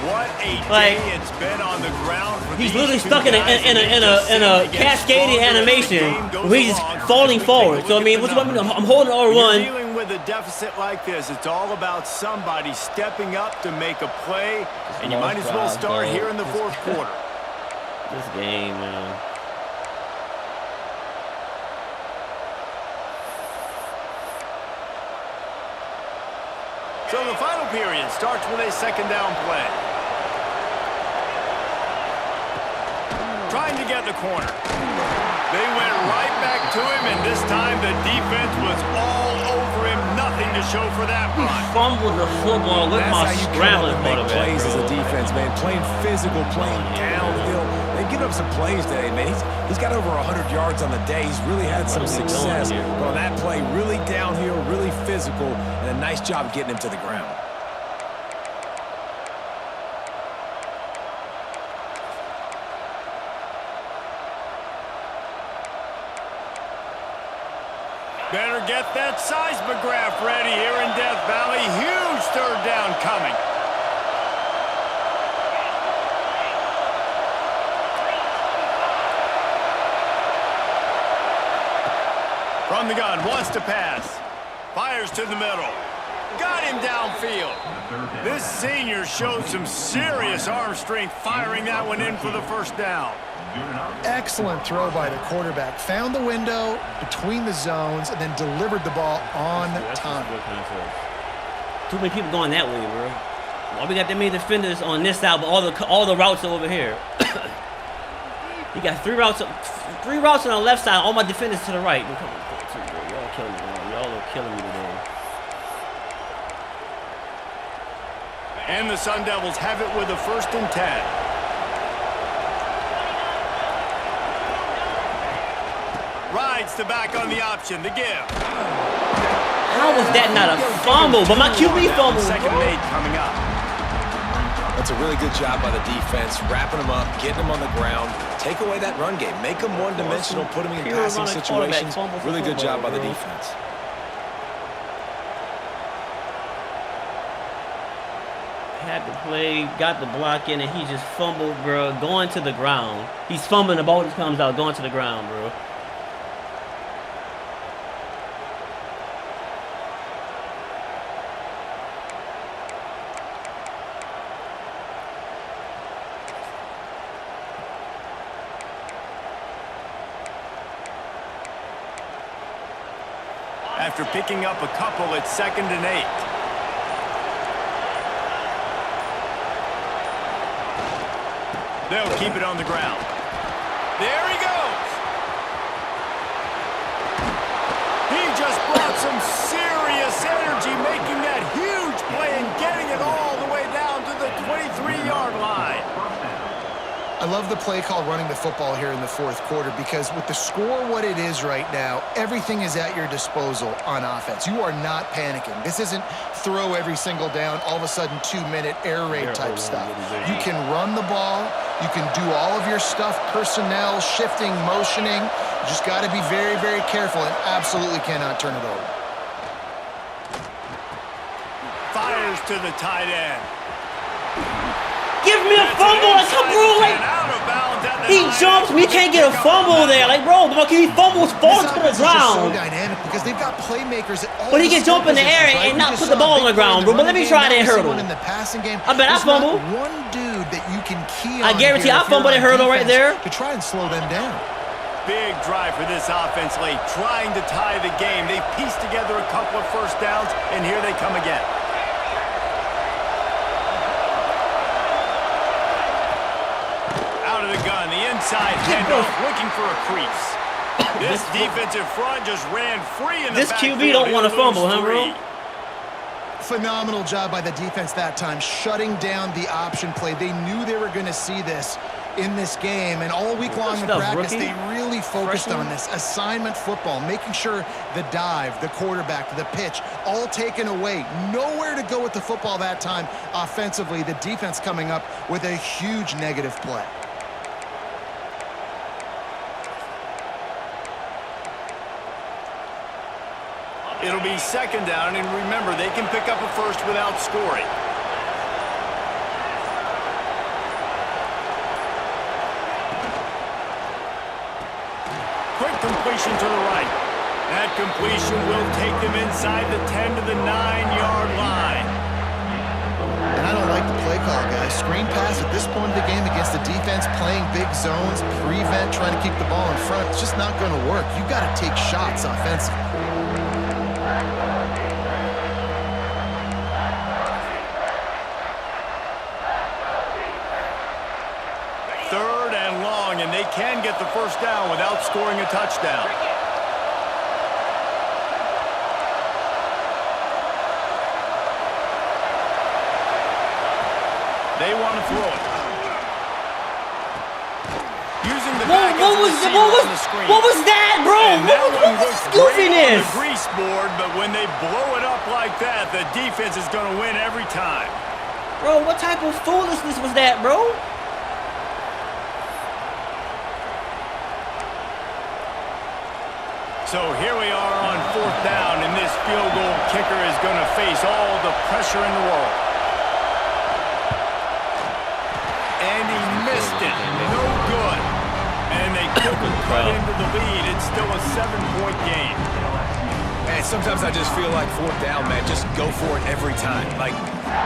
What a day it's been on the ground for he's literally stuck in a cascading animation where he's falling forward. So I mean, what you want me to do? I'm holding R1. Dealing with a deficit like this, it's all about somebody stepping up to make a play, and you might as well start here in the fourth quarter. This game, man. So the final period starts with a second down play. Trying to get the corner. They went right back to him, and this time the defense was all over him. Nothing to show for that run. Fumbled the football with my scrambling quarterback. Plays as a defense, man. Playing physical, playing downhill. They've given up some plays today, man. He's got over 100 yards on the day. He's really had some success. But on that play, really downhill, really physical, and a nice job getting him to the ground. Better get that seismograph ready here in Death Valley. Huge third down coming. From the gun, wants to pass. Fires to the middle. Got him downfield. This senior showed some serious arm strength firing that one in for the first down. Excellent throw by the quarterback. Found the window between the zones and then delivered the ball on time. Too many people going that way, bro. Well, we got that many defenders on this side, but all the routes are over here. You got three routes on the left side. All my defenders to the right. Y'all killing me, man. Y'all are killing me today. And the Sun Devils have it with a 1st and 10. Rides the back on the option, the give. How was that not a fumble? But my QB fumble. Second and 8 coming up. That's a really good job by the defense, wrapping them up, getting them on the ground. Take away that run game. Make them one-dimensional, put them in passing situations. Really good job by the defense. Had the play, got the block in, and he just fumbled, bro, going to the ground. He's fumbling, the ball just comes out, going to the ground, bro. After picking up a couple, it's 2nd and 8. They'll keep it on the ground. There he goes. He just brought some serious energy, making that huge play and getting it all the way down to the 23-yard line. I love the play call running the football here in the fourth quarter because with the score what it is right now, everything is at your disposal on offense. You are not panicking. This isn't throw every single down, all of a sudden 2-minute air raid type stuff. You can run the ball. You can do all of your stuff, personnel, shifting, motioning. You just got to be very, very careful and absolutely cannot turn it over. Fires to the tight end. Give me a fumble. Like, come bro, like, he jumps me, can't get a fumble there. Like, bro, he fumbles, falls to the ground. So dynamic because they've got playmakers at all. But he can jump in the air and not put the ball on the ground, bro. But let me try that hurdle. In the passing game, I bet I fumble. One dude that you can key on. I guarantee I fumble that hurdle right there. To try and slow them down. Big drive for this offense late, trying to tie the game. They pieced together a couple of first downs, and here they come again. The gun, the inside handoff, looking for a crease. This defensive front just ran free in the This QB don't want to fumble, huh, bro? Phenomenal job by the defense that time, shutting down the option play. They knew they were going to see this in this game, and all week long in practice, they really focused on this assignment football, making sure the dive, the quarterback, the pitch, all taken away. Nowhere to go with the football that time offensively. The defense coming up with a huge negative play. It'll be second down, and remember, they can pick up a first without scoring. Quick completion to the right. That completion will take them inside the 10 to the 9-yard line. And I don't like the play call, guys. Screen pass at this point of the game against the defense, playing big zones, prevent, trying to keep the ball in front. It's just not going to work. You've got to take shots offensively. Third and long, and they can get the first down without scoring a touchdown. They want to throw it. Using the back as a receiver on the screen. What was that, bro? What was goofiness? The grease board, but when they blow it up like that, the defense is going to win every time. Bro, what type of foolishness was that, bro? So here we are on fourth down, and this field goal kicker is going to face all the pressure in the world. And he missed it. No good. And they couldn't cut into the lead. It's still a 7-point game. Man, sometimes I just feel like fourth down, man, just go for it every time. Like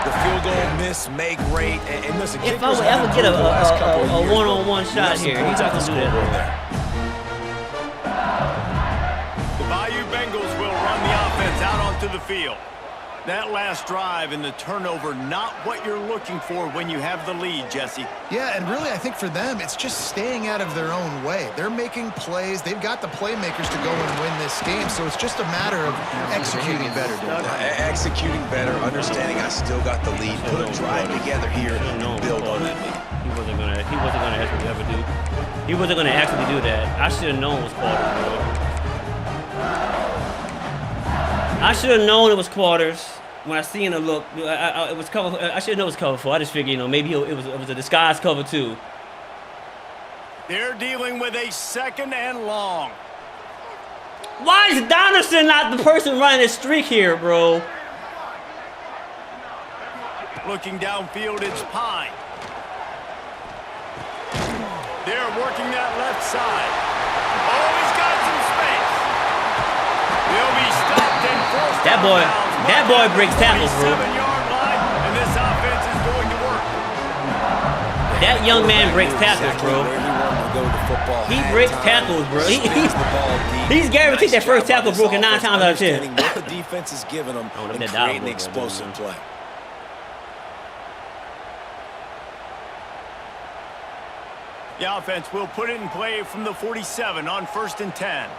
the field goal miss, make rate, and listen, if I would ever get a one-on-one shot here, he's not going to do that. Bengals will run the offense out onto the field. That last drive and the turnover, not what you're looking for when you have the lead, Jesse. Yeah, and really I think for them, it's just staying out of their own way. They're making plays. They've got the playmakers to go and win this game, so it's just a matter of executing better. Executing better, understanding I still got the lead, put a drive together here and build on that lead. He wasn't gonna actually ever do. He wasn't gonna actually do that. I should have known it was quarters, bro. I should have known it was quarters when I seen the look. It was cover. I should know it was cover 4. I just figured, maybe it was a disguised cover 2. They're dealing with a second and long. Why is Donaldson not the person running the streak here, bro? Looking downfield, it's Pine. They're working that left side. Oh, he's got some space. He'll be stopped and forced. That boy breaks tackles, bro. 7-yard line, and this offense is going to work. That young man breaks tackles, bro. He breaks tackles, bro. He's guaranteed that first tackle broken 9 times out of 10. What the defense is giving them and creating the explosive play. The offense will put it in play from the 47 on 1st and 10.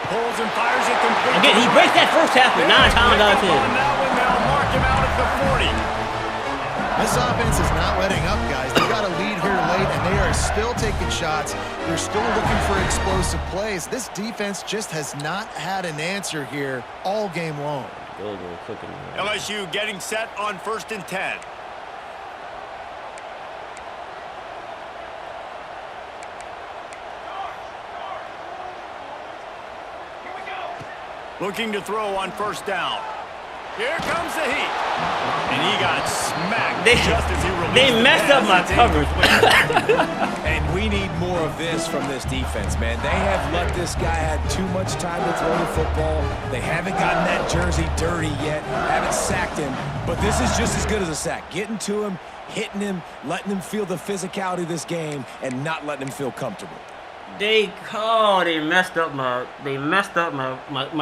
Pulls and fires it complete. Again, he breaks that first tackle 9 times out of 10. On that one, they'll mark him out the 40. This offense is not letting up, guys. They got a lead here late, and they are still taking shots. They're still looking for explosive plays. This defense just has not had an answer here all game long. LSU getting set on 1st and 10. Looking to throw on 1st down. Here comes the heat. And he got smacked just as he released They messed up my coverage. And we need more of this from this defense, man. They have let this guy have too much time to throw the football. They haven't gotten that jersey dirty yet, haven't sacked him. But this is just as good as a sack. Getting to him, hitting him, letting him feel the physicality of this game, and not letting him feel comfortable. They messed up my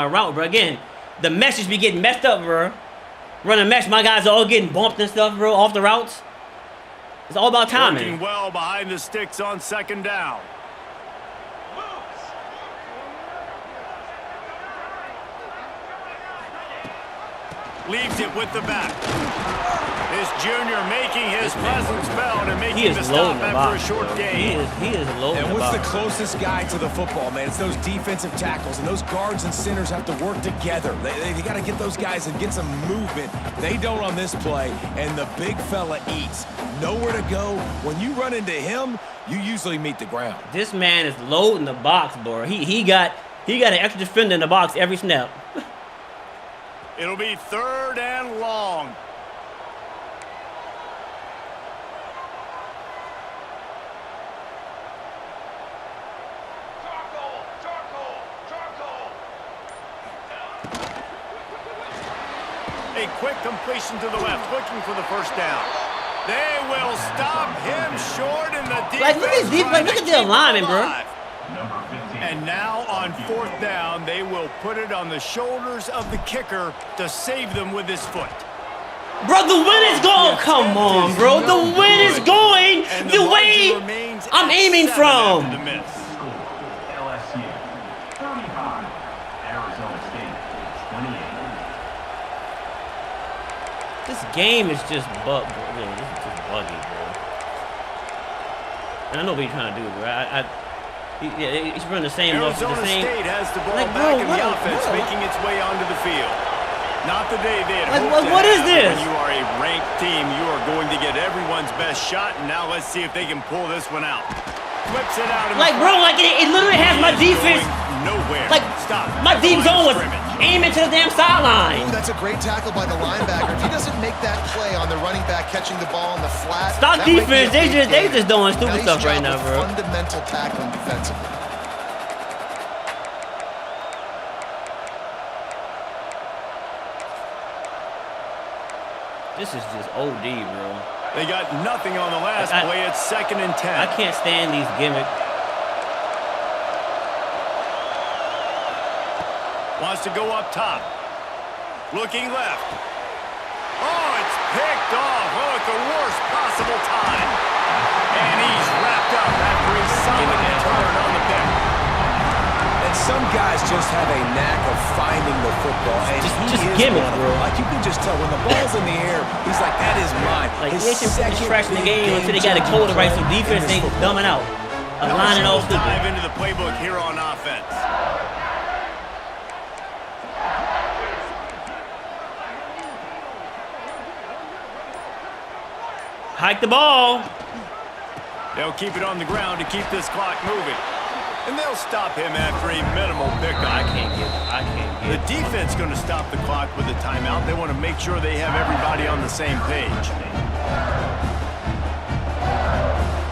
route, bro. Again, the message be getting messed up, bro. Running mesh, my guys are all getting bumped and stuff, bro, off the routes. It's all about timing. Working well behind the sticks on 2nd down. Leaves it with the back. His junior making his presence felt and making the stop after a short game. He is low. And what's the closest guy to the football, man? It's those defensive tackles, and those guards and centers have to work together. They got to get those guys and get some movement. They don't on this play, and the big fella eats. Nowhere to go. When you run into him, you usually meet the ground. This man is low in the box, bro. He got an extra defender in the box every snap. It'll be 3rd and long. A quick completion to the left, looking for the 1st down. They will stop him short in the defense. Look at the alignment, bro. And now on 4th down, they will put it on the shoulders of the kicker to save them with his foot. Bro, the wind is going. Come on, bro. The wind is going the way I'm aiming from. LSU 35, Arizona State 28. This game is just buggy, bro. And I know what you're trying to do, bro. He's running the same. Arizona State has the ball back in the offense, making its way onto the field. Not the day they had hoped to what is have. this? When you are a ranked team, you are going to get everyone's best shot. And now let's see if they can pull this one out. Flips it out. It literally has my defense. Nowhere. Stop. My deep zone was aiming to the damn sideline. Ooh, that's a great tackle by the linebacker. If he doesn't make that play on the running back catching the ball on the flat. Stop defense. They just doing stupid stuff right now, bro. Fundamental tackling defensively. This is just OD, bro. They got nothing on the last play. It's 2nd and 10. I can't stand these gimmicks. Wants to go up top. Looking left. Oh, it's picked off. Oh, at the worst possible time. And he's wrapped up after his solid return on the pick. And some guys just have a knack of finding the football. And just gimmick, bro. Like, you can just tell when the ball's in the air, he's like, that is mine. Like, they should scratch the game until they got a code to write some defense. They dumbing out. Lining all stupid. Dive into the playbook here on offense. Hike the ball. They'll keep it on the ground to keep this clock moving. And they'll stop him after a minimal pickup. I can't get it. The defense going to stop the clock with a timeout. They want to make sure they have everybody on the same page.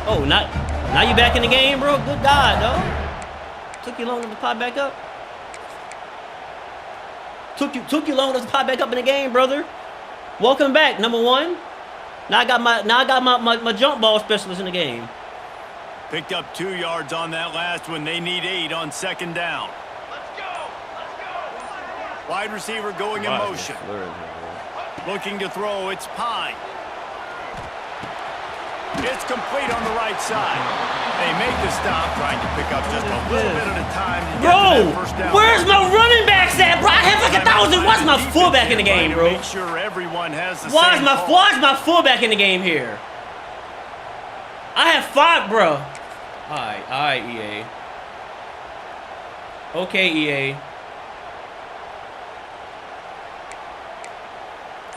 Oh, now you back in the game, bro? Good God, dog. Took you long to pop back up. Took you long to pop back up in the game, brother. Welcome back, number 1. Now I got my jump ball specialist in the game. Picked up 2 yards on that last one. They need 8 on 2nd down. Let's go. Wide receiver going in motion. Looking to throw. It's Pine. It's complete on the right side. They make the stop, trying to pick up just a little bit at a time. To get to that first down. Where's my running back X at, bro? I have like 1,000. Why's my fullback in the game, bro? Make sure everyone has the Why's same my call. fullback in the game here? I have 5, bro. All right, EA. Okay, EA.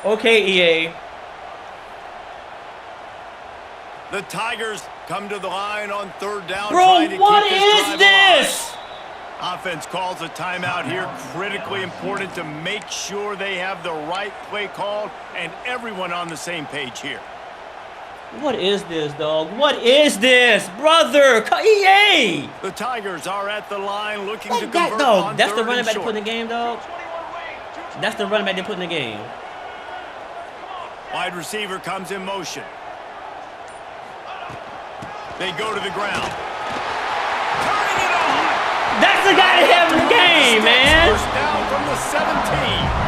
Okay, EA. The Tigers come to the line on 3rd down. Bro, what is this? Offense calls a timeout here. Critically important to make sure they have the right play called and everyone on the same page here. What is this, dog? What is this, brother? EA! The Tigers are at the line looking to Like that, convert dog. on That's the 3rd running and back they short. put in the game, dog. That's the running back they put in the game. Wide receiver comes in motion. They go to the ground. Turning it on. That's the guy they have in the game, man. First down from the 17.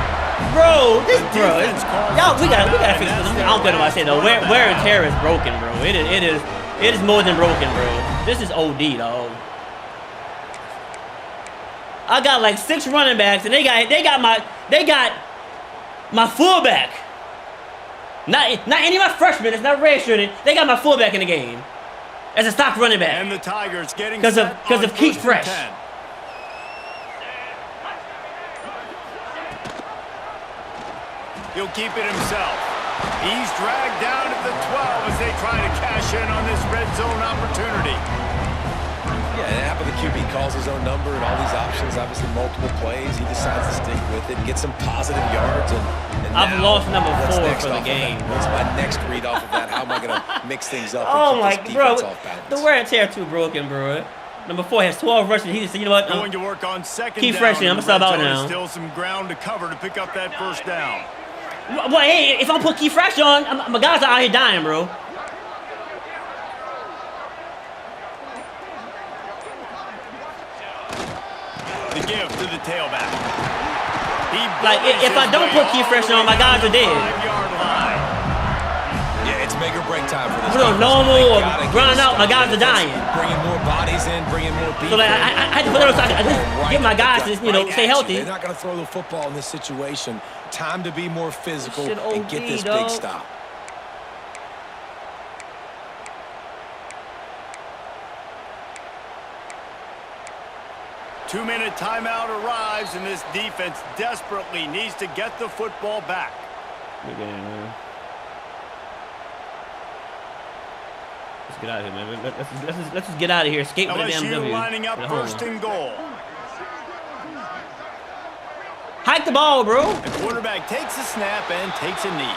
Bro, bro. defense calls Y'all, the we gotta timeout, fix and this. that's I don't care what I say though. their Wear and tear is broken, bro. It is more than broken, bro. This is OD, dog. I got like 6 running backs, and they got my fullback. Not any of my freshmen. It's not redshirted. They got my fullback in the game as a stock running back. And the Tigers getting Because set of on Keith 1st and Fresh. 10. He'll keep it himself. He's dragged down at the 12 as they try to cash in on this red zone opportunity. Yeah, and after the QB calls his own number and all these options, obviously multiple plays, he decides to stick with it, get some positive yards, and I've now, lost number what's 4 next for the off of game. that? What's my next read off of that? How am I going to mix things up Oh and my, keep this bro, defense off balance? the wear and tear too broken, bro. Number 4 has 12 rushes. He just said, you know what? Going to work on 2nd Keep down. Fresh in. I'm gonna stop The out red zone now. is still some ground to cover to pick up that 1st down. Well, hey, if I put Keith Fresh on, my guys are out here dying, bro. The give to the tailback. Like, if I don't put Keith Fresh on, my guys are dead. 5-yard line. Yeah, it's make or break time for this. We're doing defense. normal They or gotta get run out, my stuff. guys are dying. Bringing more bodies in, bringing more defense. So, like, I had to put it on so I just get my guys to, you know, stay healthy. They're not going to throw the football in this situation. Time to be more physical Shit and OD, get this dog. big stop. Two-minute timeout arrives, and this defense desperately needs to get the football back. Good game, man. Let's get out of here, man. Let's just get out of here. Escape with the damn LSU W. lining up Get home. 1st and goal. Hike the ball, bro. The quarterback takes a snap and takes a knee.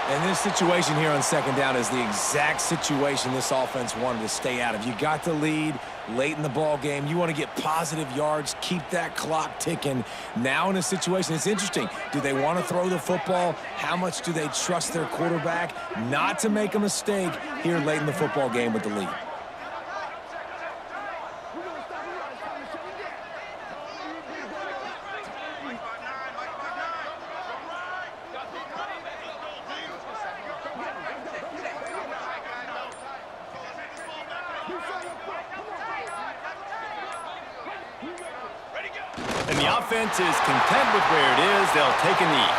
And this situation here on 2nd down is the exact situation this offense wanted to stay out of. You got the lead late in the ball game. You want to get positive yards, keep that clock ticking. Now in a situation, it's interesting. Do they want to throw the football? How much do they trust their quarterback not to make a mistake here late in the football game with the lead? And the offense is content with where it is. They'll take a knee.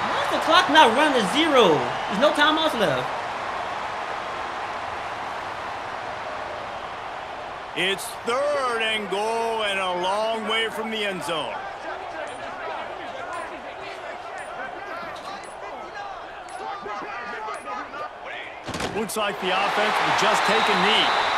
Why is the clock not running to 0? There's no timeouts left. It's 3rd and goal and a long way from the end zone. Looks like the offense will just take a knee.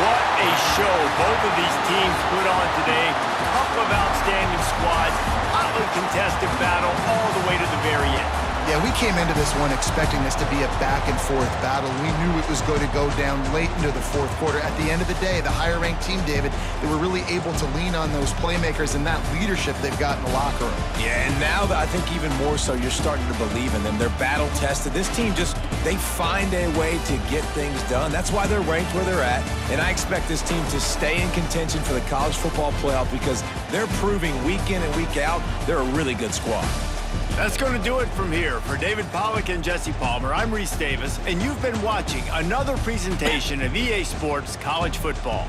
What a show both of these teams put on today. Couple of outstanding squads, hotly contested battle all the way to the very end. Yeah, we came into this one expecting this to be a back-and-forth battle. We knew it was going to go down late into the 4th quarter. At the end of the day, the higher-ranked team, David, they were really able to lean on those playmakers and that leadership they've got in the locker room. Yeah, and now that I think even more so, you're starting to believe in them. They're battle-tested. This team they find a way to get things done. That's why they're ranked where they're at. And I expect this team to stay in contention for the college football playoff because they're proving week in and week out they're a really good squad. That's going to do it from here. For David Pollack and Jesse Palmer, I'm Reese Davis, and you've been watching another presentation of EA Sports College Football.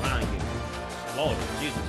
Line getting slaughtered. Jesus